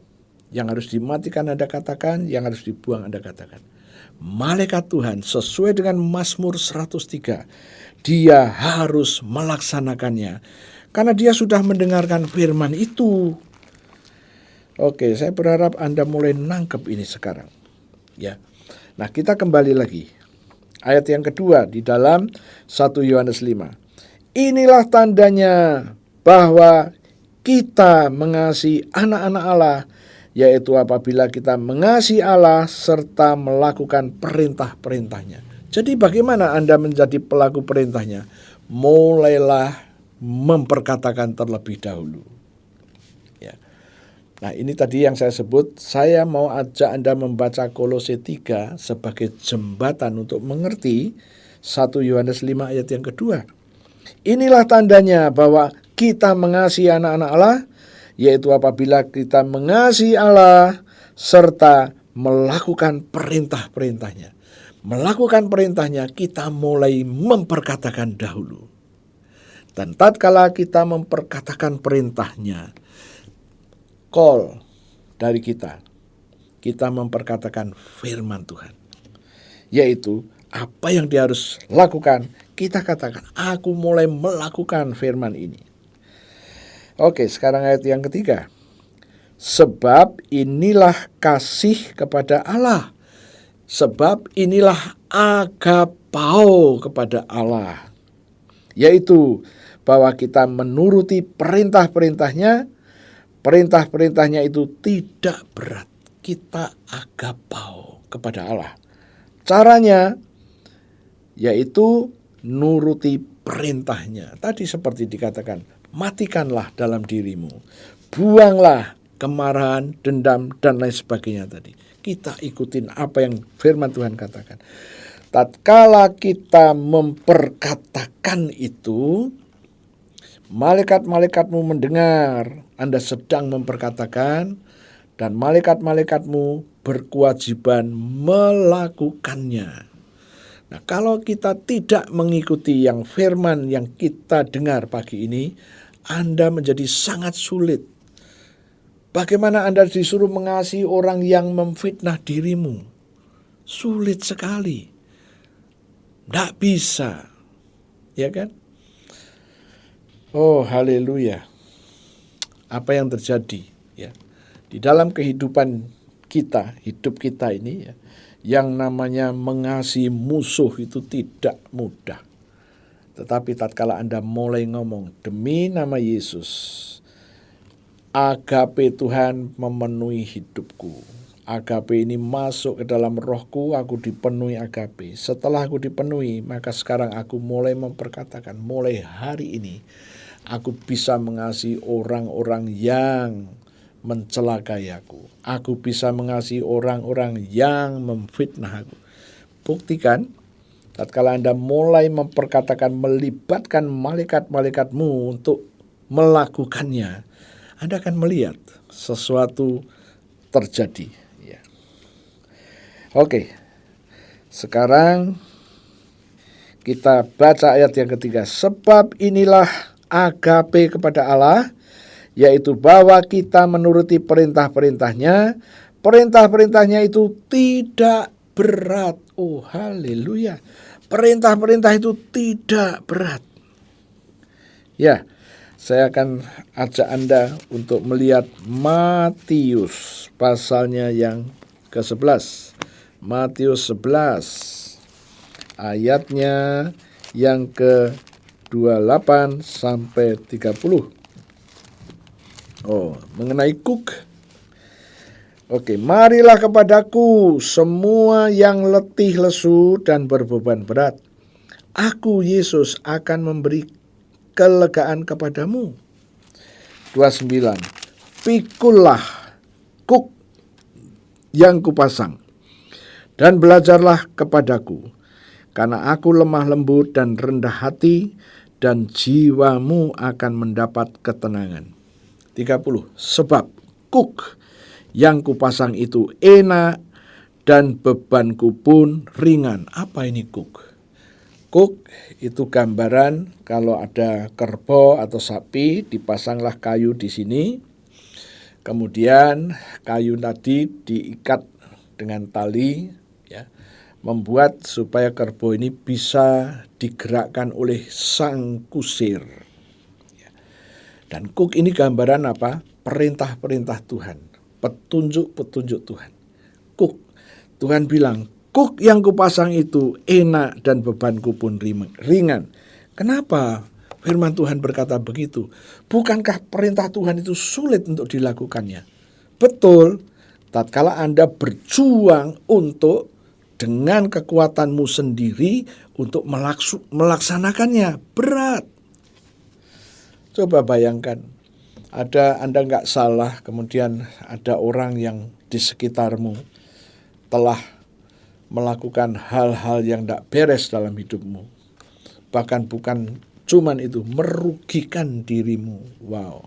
Speaker 2: Yang harus dimatikan Anda katakan, yang harus dibuang Anda katakan. Malaikat Tuhan sesuai dengan Mazmur 103, dia harus melaksanakannya. Karena dia sudah mendengarkan firman itu. Oke, saya berharap Anda mulai nangkep ini sekarang. Ya. Nah, kita kembali lagi. Ayat yang kedua di dalam 1 Yohanes 5. Inilah tandanya bahwa kita mengasihi anak-anak Allah, yaitu apabila kita mengasihi Allah serta melakukan perintah-perintahnya. Jadi bagaimana Anda menjadi pelaku perintahnya? Mulailah memperkatakan terlebih dahulu. Ya. Nah, ini tadi yang saya sebut, saya mau ajak Anda membaca Kolose 3 sebagai jembatan untuk mengerti 1 Yohanes 5 ayat yang kedua. Inilah tandanya bahwa kita mengasihi anak-anak Allah, yaitu apabila kita mengasihi Allah serta melakukan perintah-perintahnya. Melakukan perintahnya, kita mulai memperkatakan dahulu. Dan tatkala kita memperkatakan perintahnya, call dari kita memperkatakan firman Tuhan, yaitu apa yang dia harus lakukan. Kita katakan, aku mulai melakukan firman ini. Oke, sekarang ayat yang ketiga. Sebab inilah kasih kepada Allah. Sebab inilah agapao kepada Allah, yaitu bahwa kita menuruti perintah-perintahnya. Perintah-perintahnya itu tidak berat. Kita agapao kepada Allah. Caranya yaitu nuruti perintahnya. Tadi seperti dikatakan, matikanlah dalam dirimu. Buanglah kemarahan, dendam, dan lain sebagainya tadi. Kita ikutin apa yang firman Tuhan katakan. Tatkala kita memperkatakan itu, malaikat-malaikatmu mendengar Anda sedang memperkatakan, dan malaikat-malaikatmu berkewajiban melakukannya. Nah, kalau kita tidak mengikuti yang firman yang kita dengar pagi ini, Anda menjadi sangat sulit. Bagaimana Anda disuruh mengasihi orang yang memfitnah dirimu? Sulit sekali. Tidak bisa. Ya kan? Oh, haleluya. Apa yang terjadi ya di dalam kehidupan kita, hidup kita ini ya, yang namanya mengasihi musuh itu tidak mudah. Tetapi tatkala Anda mulai ngomong demi nama Yesus, agape Tuhan memenuhi hidupku. Agape ini masuk ke dalam rohku, aku dipenuhi agape. Setelah aku dipenuhi, maka sekarang aku mulai memperkatakan, mulai hari ini aku bisa mengasihi orang-orang yang mencelakai aku. Aku bisa mengasihi orang-orang yang memfitnah aku. Buktikan, tatkala Anda mulai memperkatakan, melibatkan malaikat-malaikatmu untuk melakukannya, Anda akan melihat sesuatu terjadi. Ya. Oke, Sekarang kita baca ayat yang ketiga. Sebab inilah agape kepada Allah, yaitu bahwa kita menuruti perintah-perintahnya. Perintah-perintahnya itu tidak berat. Oh, haleluya. Perintah-perintah itu tidak berat. Ya, saya akan ajak Anda untuk melihat Matius pasalnya yang ke-11. Matius 11 ayatnya yang ke-28 sampai 30. Mengenai kuk. Oke, marilah kepadaku semua yang letih lesu dan berbeban berat. Aku, Yesus, akan memberi kelegaan kepadamu. 29. Pikullah kuk yang kupasang, dan belajarlah kepadaku, karena aku lemah lembut dan rendah hati, dan jiwamu akan mendapat ketenangan. 30. Sebab kuk yang kupasang itu enak dan bebanku pun ringan. Apa ini kuk? Kuk itu gambaran kalau ada kerbau atau sapi, dipasanglah kayu di sini. Kemudian kayu tadi diikat dengan tali, ya, membuat supaya kerbau ini bisa digerakkan oleh sang kusir. Dan kuk ini gambaran apa? Perintah-perintah Tuhan, petunjuk-petunjuk Tuhan. Kuk, Tuhan bilang, kuk yang kupasang itu enak dan bebanku pun ringan. Kenapa firman Tuhan berkata begitu? Bukankah perintah Tuhan itu sulit untuk dilakukannya? Betul, tatkala Anda berjuang untuk dengan kekuatanmu sendiri untuk melaksanakannya, berat. Coba bayangkan, Anda nggak salah, kemudian ada orang yang di sekitarmu telah melakukan hal-hal yang tidak beres dalam hidupmu. Bahkan bukan cuman itu, merugikan dirimu. Wow.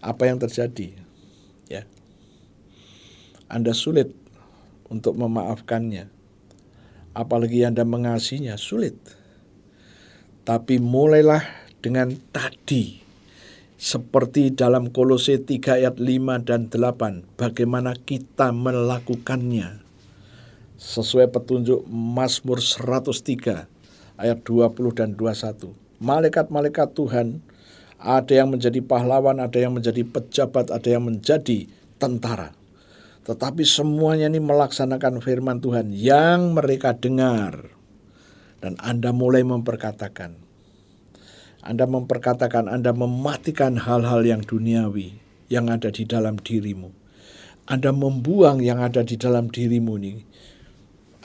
Speaker 2: Apa yang terjadi? Ya. Anda sulit untuk memaafkannya. Apalagi Anda mengasihinya, sulit. Tapi mulailah dengan tadi, seperti dalam Kolose 3 ayat 5 dan 8, bagaimana kita melakukannya. Sesuai petunjuk Mazmur 103 ayat 20 dan 21. Malaikat-malaikat Tuhan, ada yang menjadi pahlawan, ada yang menjadi pejabat, ada yang menjadi tentara. Tetapi semuanya ini melaksanakan firman Tuhan yang mereka dengar. Dan Anda mulai memperkatakan. Anda mematikan hal-hal yang duniawi yang ada di dalam dirimu. Anda membuang yang ada di dalam dirimu ini.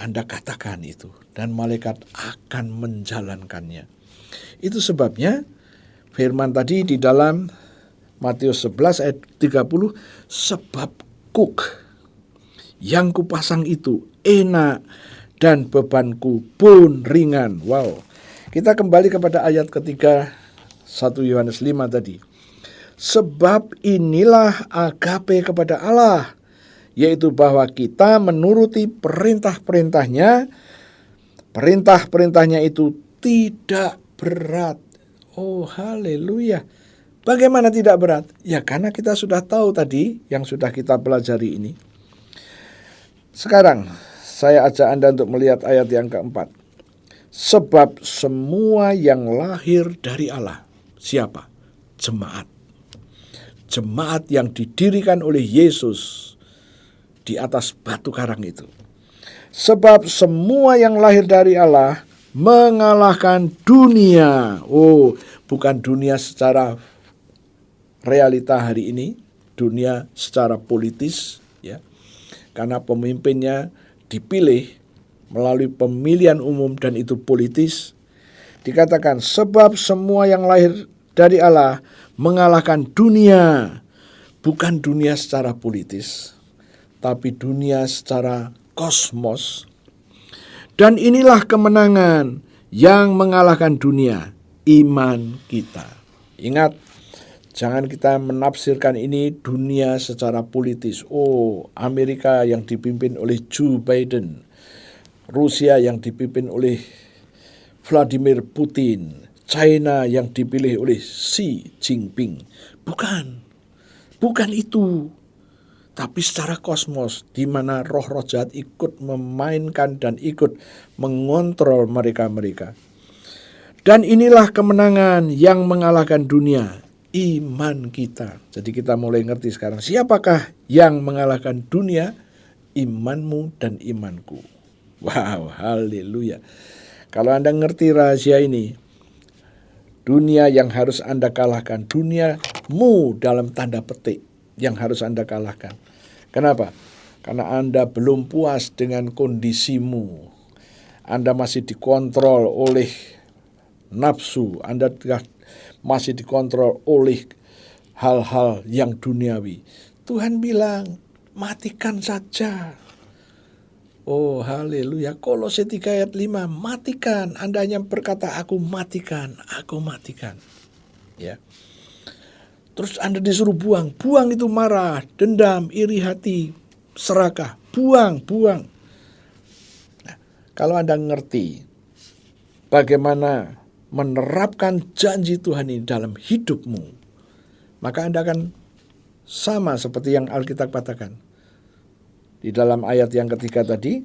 Speaker 2: Anda katakan itu, dan malaikat akan menjalankannya. Itu sebabnya firman tadi di dalam Matius 11 ayat 30, sebab kuk yang kupasang itu enak dan bebanku pun ringan. Wow. Kita kembali kepada ayat ketiga 1 Yohanes 5 tadi. Sebab inilah agape kepada Allah, yaitu bahwa kita menuruti perintah-perintahnya. Perintah-perintahnya itu tidak berat. Oh, haleluya. Bagaimana tidak berat? Ya karena kita sudah tahu tadi yang sudah kita pelajari ini. Sekarang saya ajak Anda untuk melihat ayat yang keempat. Sebab semua yang lahir dari Allah. Siapa? Jemaat. Jemaat yang didirikan oleh Yesus di atas batu karang itu. Sebab semua yang lahir dari Allah mengalahkan dunia. Oh, bukan dunia secara realita hari ini, dunia secara politis, ya. Karena pemimpinnya dipilih melalui pemilihan umum dan itu politis. Dikatakan sebab semua yang lahir dari Allah mengalahkan dunia. Bukan dunia secara politis, tapi dunia secara kosmos. Dan inilah kemenangan yang mengalahkan dunia, iman kita. Ingat, jangan kita menafsirkan ini dunia secara politis. Oh, Amerika yang dipimpin oleh Joe Biden. Rusia yang dipimpin oleh Vladimir Putin, China yang dipilih oleh Xi Jinping. Bukan itu. Tapi secara kosmos, di mana roh-roh jahat ikut memainkan dan ikut mengontrol mereka-mereka. Dan inilah kemenangan yang mengalahkan dunia, iman kita. Jadi kita mulai ngerti sekarang, siapakah yang mengalahkan dunia? Imanmu dan imanku. Wow, haleluya. Kalau Anda ngerti rahasia ini, dunia yang harus Anda kalahkan, duniamu dalam tanda petik yang harus Anda kalahkan. Kenapa? Karena Anda belum puas dengan kondisimu. Anda masih dikontrol oleh nafsu, Anda masih dikontrol oleh hal-hal yang duniawi. Tuhan bilang, matikan saja. Oh haleluya. Kolose 3 ayat 5, matikan. Anda hanya berkata, aku matikan. Ya. Terus Anda disuruh buang. Buang itu marah, dendam, iri hati, serakah. Buang. Nah, kalau Anda ngerti bagaimana menerapkan janji Tuhan ini dalam hidupmu, maka Anda akan sama seperti yang Alkitab katakan. Di dalam ayat yang ketiga tadi,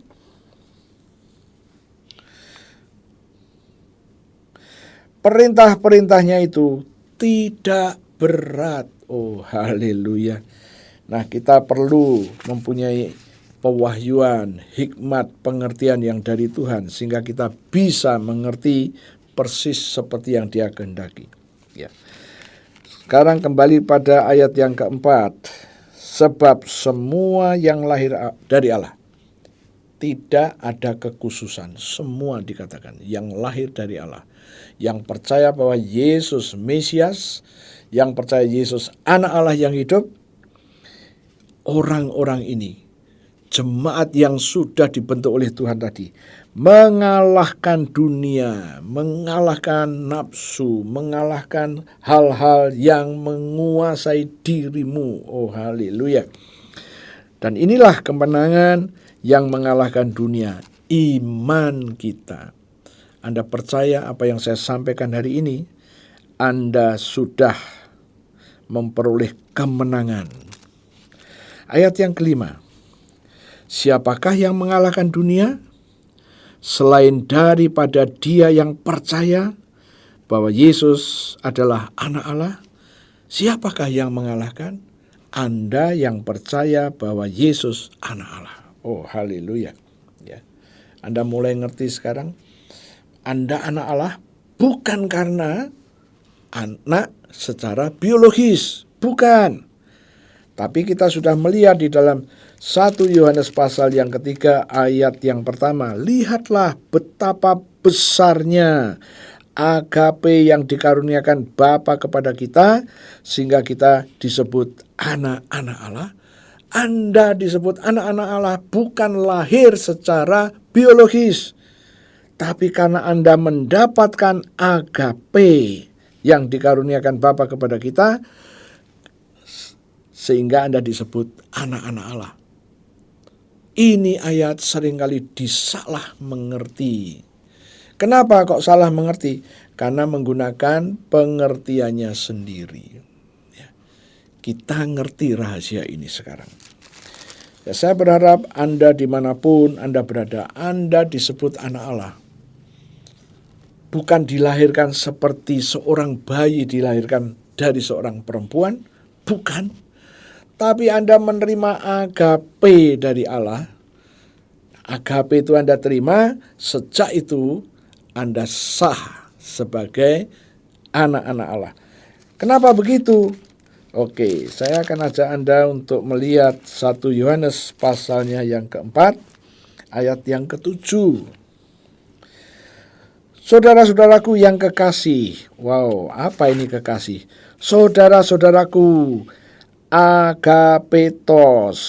Speaker 2: perintah-perintahnya itu tidak berat. Oh haleluya. Nah, kita perlu mempunyai pewahyuan, hikmat, pengertian yang dari Tuhan, sehingga kita bisa mengerti persis seperti yang Dia kehendaki. Ya. Sekarang kembali pada ayat yang keempat. Sebab semua yang lahir dari Allah, tidak ada kekhususan. Semua dikatakan yang lahir dari Allah, yang percaya bahwa Yesus Mesias, yang percaya Yesus anak Allah yang hidup, orang-orang ini, jemaat yang sudah dibentuk oleh Tuhan tadi, mengalahkan dunia, mengalahkan nafsu, mengalahkan hal-hal yang menguasai dirimu. Oh haleluya. Dan inilah kemenangan yang mengalahkan dunia, iman kita. Anda percaya apa yang saya sampaikan hari ini? Anda sudah memperoleh kemenangan. Ayat yang kelima. Siapakah yang mengalahkan dunia? Selain daripada dia yang percaya bahwa Yesus adalah anak Allah. Siapakah yang mengalahkan? Anda yang percaya bahwa Yesus anak Allah. Oh haleluya. Ya. Anda mulai ngerti sekarang, Anda anak Allah bukan karena anak secara biologis, bukan. Tapi kita sudah melihat di dalam 1 Yohanes pasal yang ketiga ayat yang pertama, lihatlah betapa besarnya agape yang dikaruniakan Bapa kepada kita, sehingga kita disebut anak-anak Allah. Anda disebut anak-anak Allah bukan lahir secara biologis, tapi karena Anda mendapatkan agape yang dikaruniakan Bapa kepada kita, sehingga Anda disebut anak-anak Allah. Ini ayat seringkali disalah mengerti. Kenapa kok salah mengerti? Karena menggunakan pengertiannya sendiri. Ya. Kita ngerti rahasia ini sekarang. Ya, saya berharap Anda dimanapun Anda berada, Anda disebut anak Allah. Bukan dilahirkan seperti seorang bayi dilahirkan dari seorang perempuan, bukan. Tapi Anda menerima agape dari Allah. Agape itu Anda terima, sejak itu Anda sah sebagai anak-anak Allah. Kenapa begitu? Oke, saya akan ajak Anda untuk melihat 1 Yohanes pasalnya yang keempat, ayat yang ketujuh. Saudara-saudaraku yang kekasih. Wow, apa ini kekasih? Saudara-saudaraku, agapetos.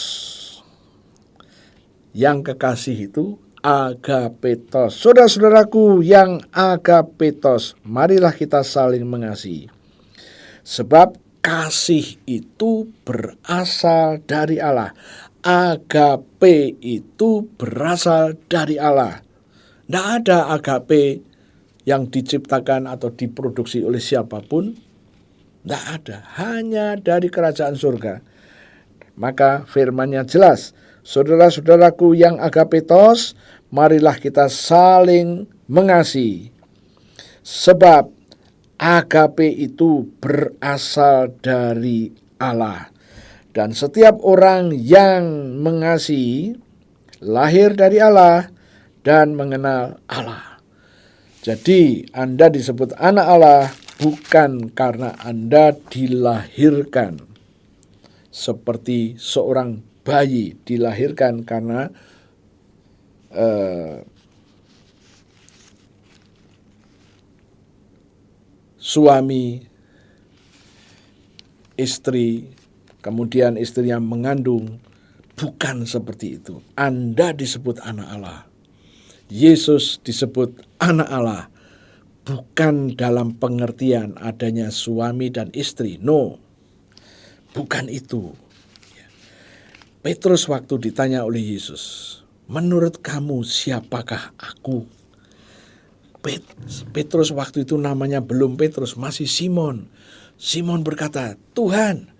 Speaker 2: Yang kekasih itu agapetos. Saudara-saudaraku yang agapetos, marilah kita saling mengasihi. Sebab kasih itu berasal dari Allah. agape itu berasal dari Allah. Tidak ada agape yang diciptakan atau diproduksi oleh siapapun. Tidak ada, hanya dari kerajaan surga. Maka firman-Nya jelas, saudara-saudaraku yang agapetos, marilah kita saling mengasihi. Sebab agape itu berasal dari Allah. Dan setiap orang yang mengasihi lahir dari Allah dan mengenal Allah. Jadi Anda disebut anak Allah bukan karena Anda dilahirkan seperti seorang bayi dilahirkan karena suami, istri, kemudian istrinya mengandung. Bukan seperti itu. Anda disebut anak Allah. Yesus disebut anak Allah. Bukan dalam pengertian adanya suami dan istri. No. Bukan itu. Petrus waktu ditanya oleh Yesus, menurut kamu siapakah aku? Petrus waktu itu namanya belum Petrus, masih Simon. Simon berkata, Tuhan,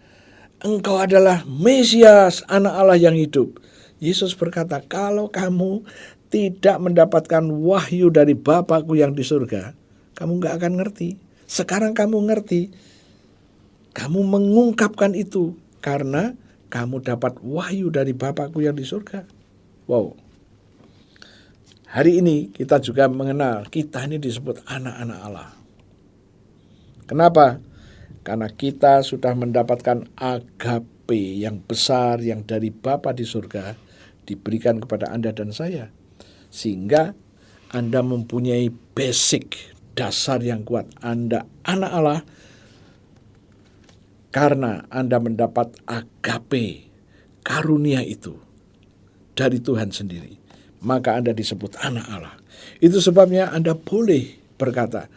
Speaker 2: Engkau adalah Mesias, anak Allah yang hidup. Yesus berkata, kalau kamu tidak mendapatkan wahyu dari Bapakku yang di surga, kamu gak akan ngerti. Sekarang kamu ngerti. Kamu mengungkapkan itu karena kamu dapat wahyu dari Bapakku yang di surga. Wow. Hari ini kita juga mengenal kita ini disebut anak-anak Allah. Kenapa? Karena kita sudah mendapatkan agape yang besar yang dari Bapa di surga diberikan kepada Anda dan saya. Sehingga Anda mempunyai basic, dasar yang kuat. Anda anak Allah karena Anda mendapat agape, karunia itu dari Tuhan sendiri. Maka Anda disebut anak Allah. Itu sebabnya Anda boleh berkata,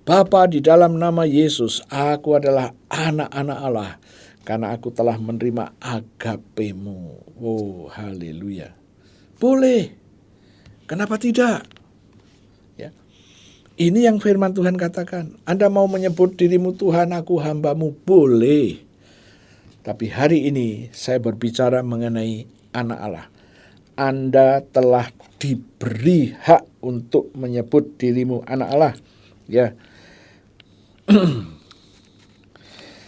Speaker 2: Bapa, di dalam nama Yesus, aku adalah anak-anak Allah, karena aku telah menerima agape-Mu. Oh, haleluya. Boleh. Kenapa tidak? Ya. Ini yang firman Tuhan katakan. Anda mau menyebut dirimu Tuhan, aku hamba-Mu, boleh. Tapi hari ini saya berbicara mengenai anak Allah. Anda telah diberi hak untuk menyebut dirimu anak Allah. Ya.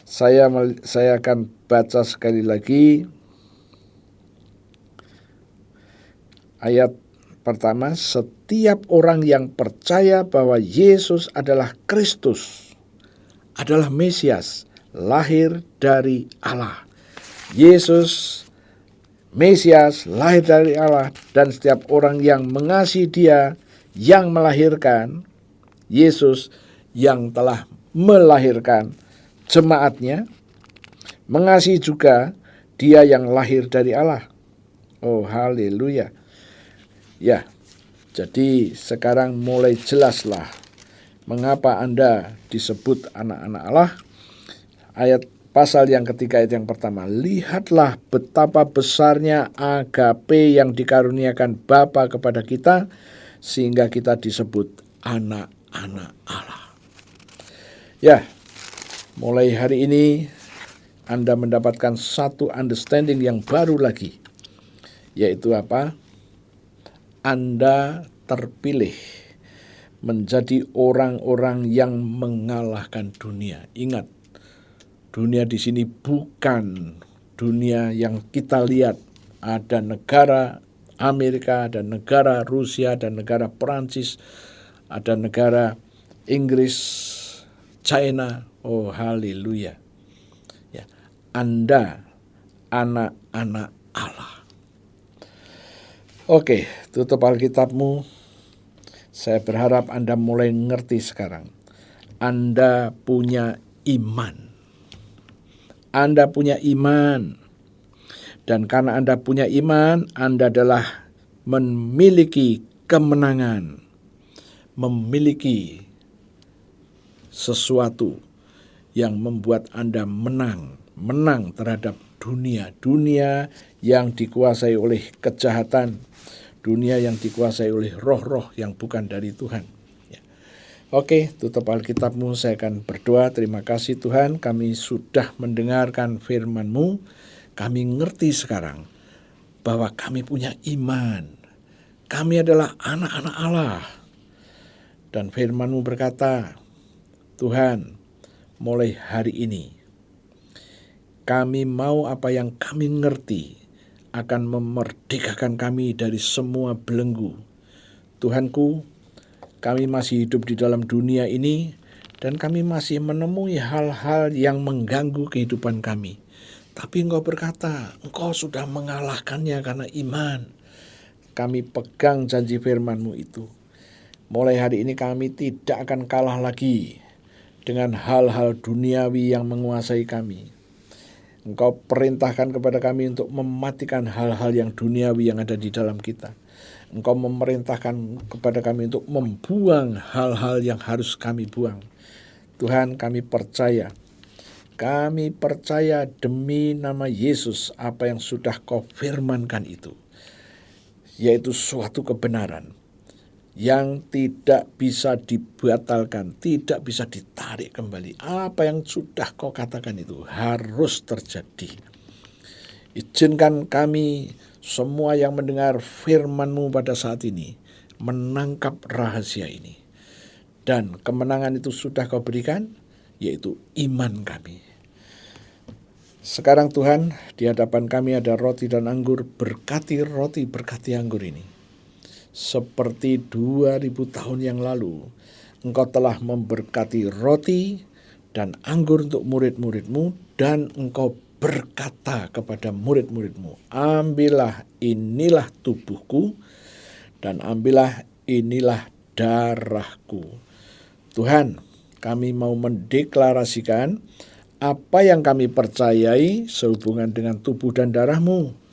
Speaker 2: Saya akan baca sekali lagi ayat pertama. Setiap orang yang percaya bahwa Yesus adalah Kristus, adalah Mesias, lahir dari Allah. Yesus Mesias lahir dari Allah, dan setiap orang yang mengasihi Dia yang melahirkan, Yesus yang telah melahirkan jemaatnya, mengasihi juga Dia yang lahir dari Allah. Oh, haleluya. Ya, jadi sekarang mulai jelaslah mengapa Anda disebut anak-anak Allah. Ayat pasal yang ketiga, ayat yang pertama. Lihatlah betapa besarnya agape yang dikaruniakan Bapa kepada kita, sehingga kita disebut anak-anak Allah. Ya, mulai hari ini Anda mendapatkan satu understanding yang baru lagi, yaitu apa? Anda terpilih menjadi orang-orang yang mengalahkan dunia. Ingat, dunia di sini bukan dunia yang kita lihat. Ada negara Amerika, ada negara Rusia, ada negara Perancis, ada negara Inggris, China. Oh, haleluya. Ya, Anda anak-anak Allah. Oke, tutup Alkitabmu. Saya berharap Anda mulai ngerti sekarang. Anda punya iman. Anda punya iman. Dan karena Anda punya iman, Anda adalah memiliki kemenangan. Memiliki sesuatu yang membuat Anda menang terhadap dunia yang dikuasai oleh kejahatan, dunia yang dikuasai oleh roh-roh yang bukan dari Tuhan. Ya. Oke, tutup Alkitabmu, saya akan berdoa. Terima kasih Tuhan, kami sudah mendengarkan firman-Mu. Kami ngerti sekarang bahwa kami punya iman. Kami adalah anak-anak Allah. Dan firman-Mu berkata, Tuhan, mulai hari ini, kami mau apa yang kami ngerti akan memerdekakan kami dari semua belenggu. Tuhanku, kami masih hidup di dalam dunia ini dan kami masih menemui hal-hal yang mengganggu kehidupan kami. Tapi Engkau berkata, Engkau sudah mengalahkannya karena iman. Kami pegang janji firman-Mu itu. Mulai hari ini kami tidak akan kalah lagi dengan hal-hal duniawi yang menguasai kami. Engkau perintahkan kepada kami untuk mematikan hal-hal yang duniawi yang ada di dalam kita. Engkau memerintahkan kepada kami untuk membuang hal-hal yang harus kami buang. Tuhan, kami percaya demi nama Yesus apa yang sudah Kau firmankan itu, yaitu suatu kebenaran yang tidak bisa dibatalkan, tidak bisa ditarik kembali. Apa yang sudah Kau katakan itu harus terjadi. Izinkan kami semua yang mendengar firman-Mu pada saat ini menangkap rahasia ini. Dan kemenangan itu sudah Kau berikan, yaitu iman kami. Sekarang Tuhan, di hadapan kami ada roti dan anggur. Berkati roti, berkati anggur ini. Seperti 2000 tahun yang lalu, Engkau telah memberkati roti dan anggur untuk murid-murid-Mu, dan Engkau berkata kepada murid-murid-Mu, ambillah inilah tubuhku, dan ambillah inilah darahku. Tuhan, kami mau mendeklarasikan apa yang kami percayai sehubungan dengan tubuh dan darah-Mu.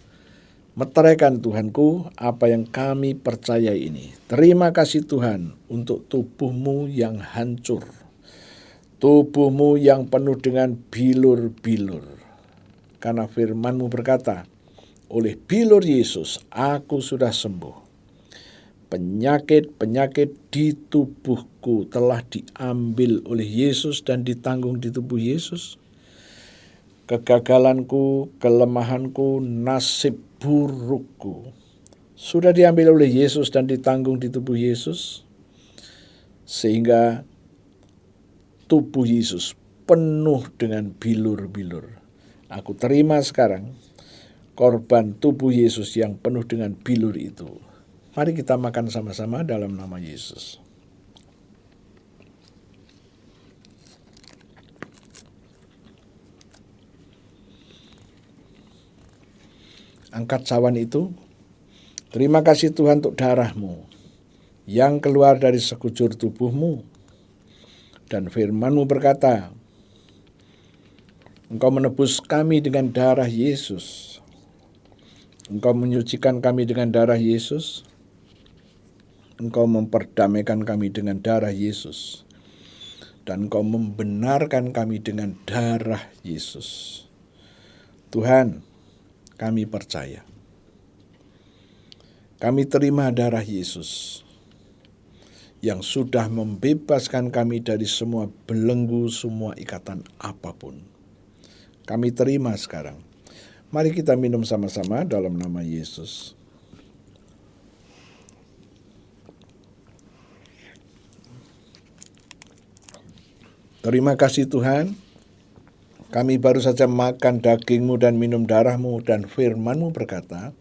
Speaker 2: Meteraikan Tuhanku apa yang kami percaya ini. Terima kasih Tuhan untuk tubuh-Mu yang hancur. Tubuh-Mu yang penuh dengan bilur-bilur. Karena firman-Mu berkata, oleh bilur Yesus aku sudah sembuh. Penyakit-penyakit di tubuhku telah diambil oleh Yesus dan ditanggung di tubuh Yesus. Kegagalanku, kelemahanku, nasib burukku sudah diambil oleh Yesus dan ditanggung di tubuh Yesus, sehingga tubuh Yesus penuh dengan bilur-bilur. Aku terima sekarang korban tubuh Yesus yang penuh dengan bilur itu. Mari kita makan sama-sama dalam nama Yesus. Angkat cawan itu. Terima kasih Tuhan untuk darah-Mu yang keluar dari sekujur tubuh-Mu. Dan firman-Mu berkata, Engkau menebus kami dengan darah Yesus. Engkau menyucikan kami dengan darah Yesus. Engkau memperdamaikan kami dengan darah Yesus. Dan Engkau membenarkan kami dengan darah Yesus. Tuhan, kami percaya. Kami terima darah Yesus yang sudah membebaskan kami dari semua belenggu, semua ikatan apapun. Kami terima sekarang. Mari kita minum sama-sama dalam nama Yesus. Terima kasih Tuhan. Kami baru saja makan daging-Mu dan minum darah-Mu, dan firman-Mu berkata,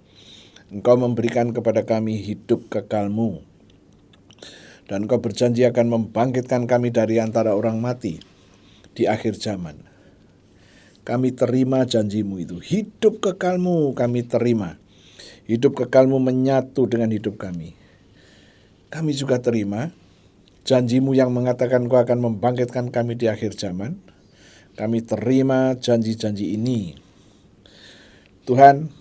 Speaker 2: Engkau memberikan kepada kami hidup kekal-Mu. Dan Engkau berjanji akan membangkitkan kami dari antara orang mati di akhir zaman. Kami terima janji-Mu itu. Hidup kekal-Mu kami terima. Hidup kekal-Mu menyatu dengan hidup kami. Kami juga terima janji-Mu yang mengatakan Engkau akan membangkitkan kami di akhir zaman. Kami terima janji-janji ini. Tuhan,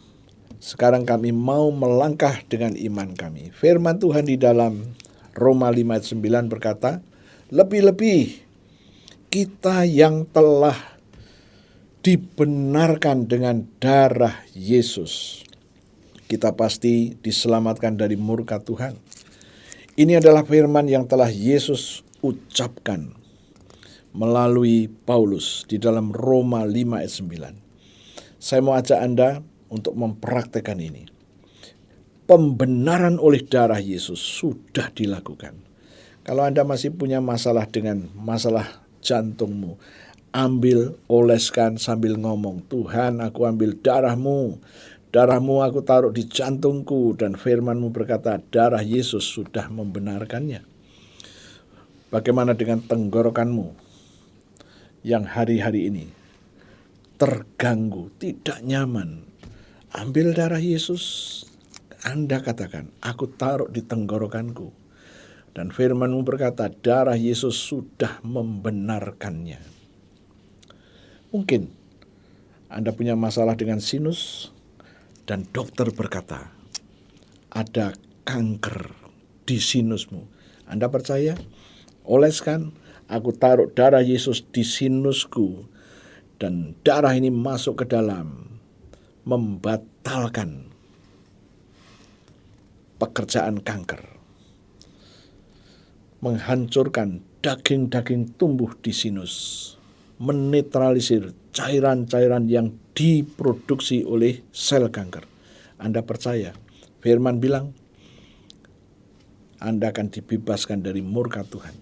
Speaker 2: sekarang kami mau melangkah dengan iman kami. Firman Tuhan di dalam Roma 5 ayat 9 berkata, lebih-lebih kita yang telah dibenarkan dengan darah Yesus, kita pasti diselamatkan dari murka Tuhan. Ini adalah firman yang telah Yesus ucapkan melalui Paulus di dalam Roma 5 ayat 9. Saya mau ajak Anda untuk mempraktekkan ini. Pembenaran oleh darah Yesus sudah dilakukan. Kalau Anda masih punya masalah dengan masalah jantungmu, ambil, oleskan sambil ngomong, Tuhan, aku ambil darahmu. Darahmu aku taruh di jantungku, dan firman-Mu berkata, darah Yesus sudah membenarkannya. Bagaimana dengan tenggorokanmu yang hari-hari ini terganggu, tidak nyaman? Ambil darah Yesus. Anda katakan, aku taruh di tenggorokanku. Dan firman-Mu berkata, darah Yesus sudah membenarkannya. Mungkin Anda punya masalah dengan sinus, dan dokter berkata, ada kanker di sinusmu. Anda percaya? Oleskan, aku taruh darah Yesus di sinusku, dan darah ini masuk ke dalam, membatalkan pekerjaan kanker, menghancurkan daging-daging tumbuh di sinus, menetralisir cairan-cairan yang diproduksi oleh sel kanker. Anda percaya? Firman bilang, Anda akan dibebaskan dari murka Tuhan.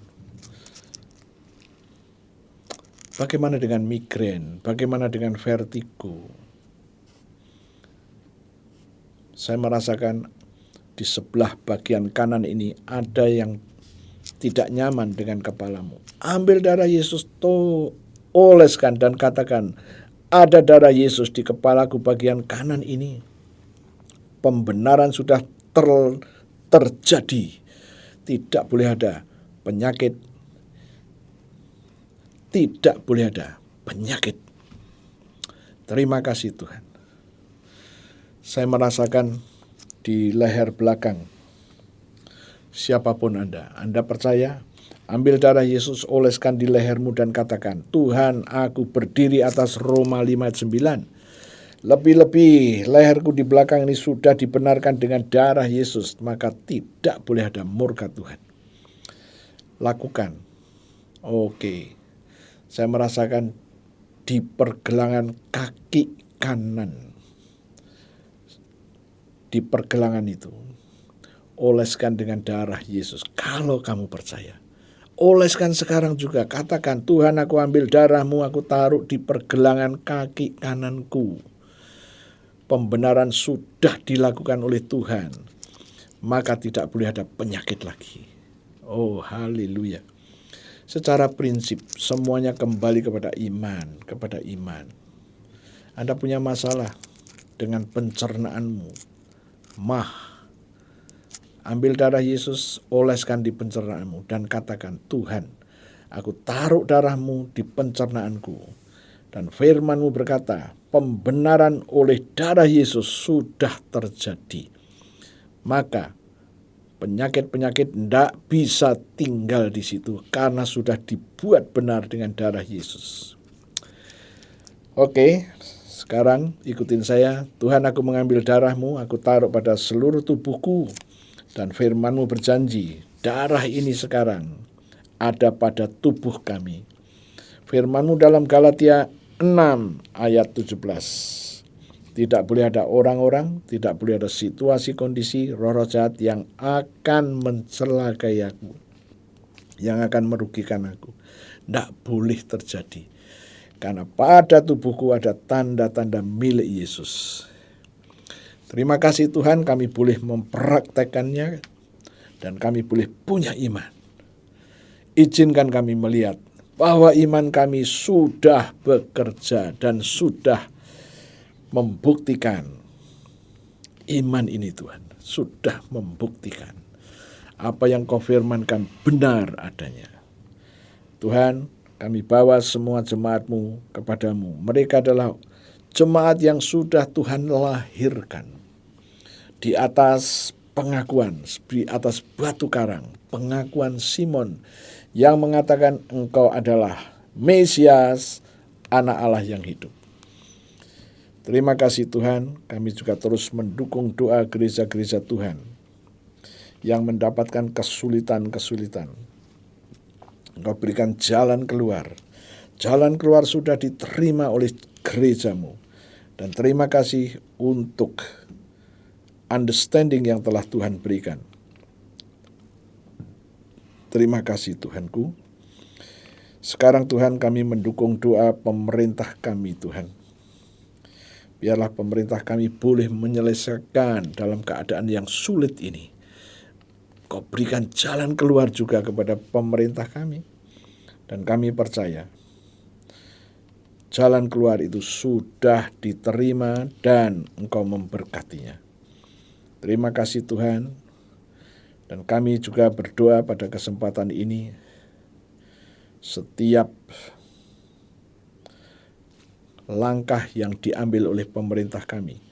Speaker 2: Bagaimana dengan migrain? Bagaimana dengan vertigo? Saya merasakan di sebelah bagian kanan ini ada yang tidak nyaman dengan kepalamu. Ambil darah Yesus, oleskan dan katakan, ada darah Yesus di kepalaku bagian kanan ini. Pembenaran sudah terjadi. Tidak boleh ada penyakit. Tidak boleh ada penyakit. Terima kasih Tuhan. Saya merasakan di leher belakang. Siapapun Anda percaya? Ambil darah Yesus, oleskan di lehermu dan katakan, Tuhan, aku berdiri atas Roma 5 ayat 9. Lebih-lebih leherku di belakang ini sudah dibenarkan dengan darah Yesus, maka tidak boleh ada murka Tuhan. Lakukan. Oke. Saya merasakan di pergelangan kaki kanan. Di pergelangan itu, oleskan dengan darah Yesus. Kalau kamu percaya, oleskan sekarang juga. Katakan, Tuhan, aku ambil darahmu, aku taruh di pergelangan kaki kananku. Pembenaran sudah dilakukan oleh Tuhan, maka tidak boleh ada penyakit lagi. Oh, haleluya. Secara prinsip, semuanya kembali kepada iman, kepada iman. Anda punya masalah dengan pencernaanmu, ambil darah Yesus, oleskan di pencernaanmu dan katakan, Tuhan, aku taruh darahmu di pencernaanku. Dan firman-Mu berkata, pembenaran oleh darah Yesus sudah terjadi. Maka penyakit-penyakit tidak bisa tinggal di situ karena sudah dibuat benar dengan darah Yesus. Oke. Sekarang ikutin saya. Tuhan, aku mengambil darahmu, aku taruh pada seluruh tubuhku. Dan firman-Mu berjanji, darah ini sekarang ada pada tubuh kami. Firman-Mu dalam Galatia 6 ayat 17. Tidak boleh ada orang-orang, tidak boleh ada situasi kondisi roh-roh jahat yang akan mencelakai aku, yang akan merugikan aku. Tidak boleh terjadi. Karena pada tubuhku ada tanda-tanda milik Yesus. Terima kasih Tuhan, kami boleh mempraktekannya dan kami boleh punya iman. Izinkan kami melihat bahwa iman kami sudah bekerja dan sudah membuktikan. Iman ini Tuhan sudah membuktikan apa yang Kau firmankan benar adanya. Tuhan, kami bawa semua jemaat-Mu kepadamu. Mereka adalah jemaat yang sudah Tuhan lahirkan. Di atas pengakuan, di atas batu karang, pengakuan Simon yang mengatakan Engkau adalah Mesias, Anak Allah yang hidup. Terima kasih Tuhan, kami juga terus mendukung doa gereja-gereja Tuhan yang mendapatkan kesulitan-kesulitan. Engkau berikan jalan keluar. Jalan keluar sudah diterima oleh gerejamu. Dan terima kasih untuk understanding yang telah Tuhan berikan. Terima kasih Tuhanku. Sekarang Tuhan, kami mendukung doa pemerintah kami Tuhan. Biarlah pemerintah kami boleh menyelesaikan dalam keadaan yang sulit ini. Kau berikan jalan keluar juga kepada pemerintah kami. Dan kami percaya jalan keluar itu sudah diterima dan Engkau memberkatinya. Terima kasih Tuhan. Dan kami juga berdoa pada kesempatan ini, setiap langkah yang diambil oleh pemerintah kami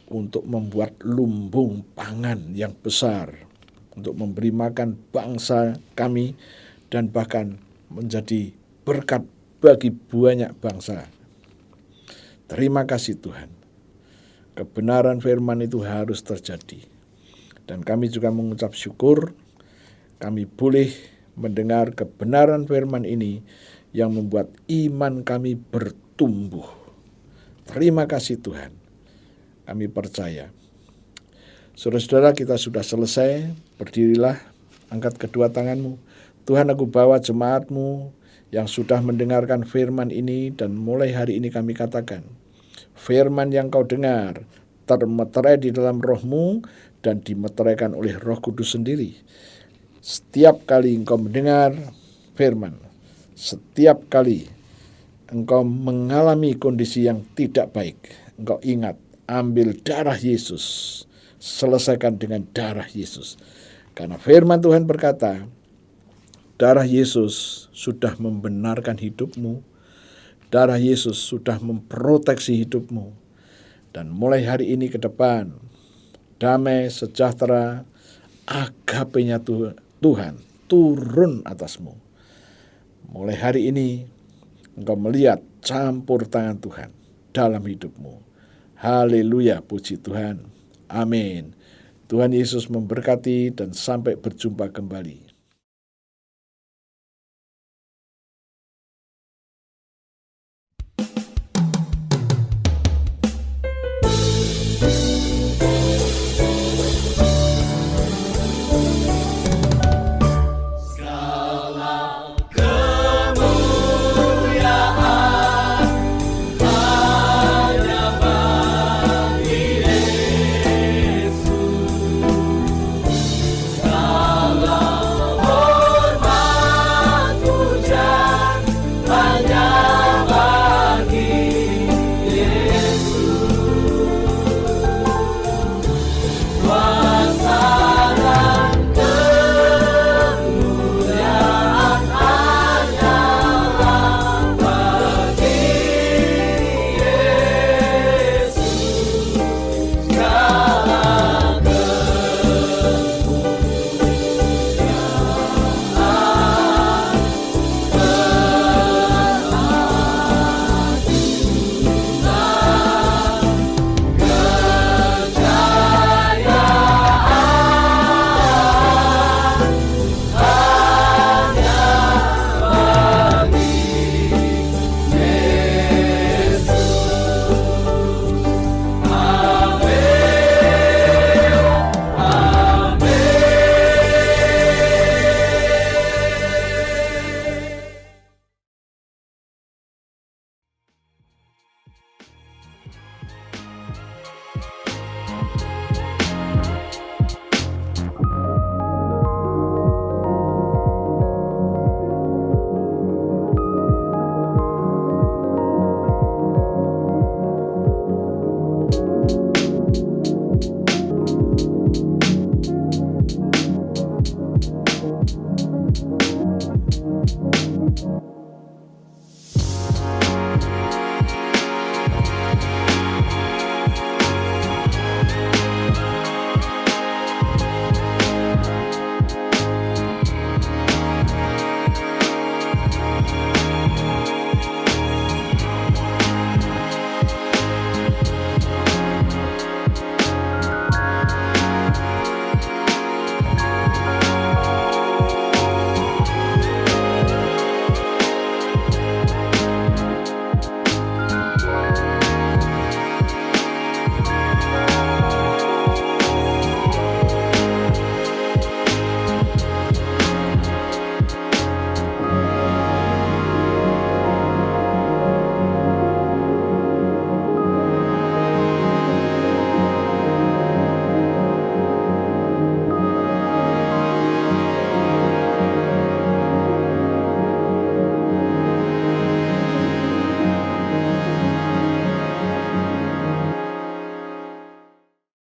Speaker 2: untuk membuat lumbung pangan yang besar, untuk memberi makan bangsa kami, dan bahkan menjadi berkat bagi banyak bangsa. Terima kasih Tuhan. Kebenaran firman itu harus terjadi. Dan kami juga mengucap syukur kami boleh mendengar kebenaran firman ini yang membuat iman kami bertumbuh. Terima kasih Tuhan. Kami percaya. Saudara-saudara, kita sudah selesai. Berdirilah, angkat kedua tanganmu. Tuhan, aku bawa jemaatmu yang sudah mendengarkan firman ini, dan mulai hari ini kami katakan, firman yang kau dengar termeterai di dalam rohmu dan dimeteraikan oleh Roh Kudus sendiri. Setiap kali engkau mendengar firman, setiap kali engkau mengalami kondisi yang tidak baik, engkau ingat, ambil darah Yesus, selesaikan dengan darah Yesus. Karena firman Tuhan berkata, darah Yesus sudah membenarkan hidupmu. Darah Yesus sudah memproteksi hidupmu. Dan mulai hari ini ke depan, damai, sejahtera, agape-nya Tuhan turun atasmu. Mulai hari ini, engkau melihat campur tangan Tuhan dalam hidupmu. Haleluya, puji Tuhan. Amin. Tuhan Yesus memberkati dan sampai berjumpa kembali.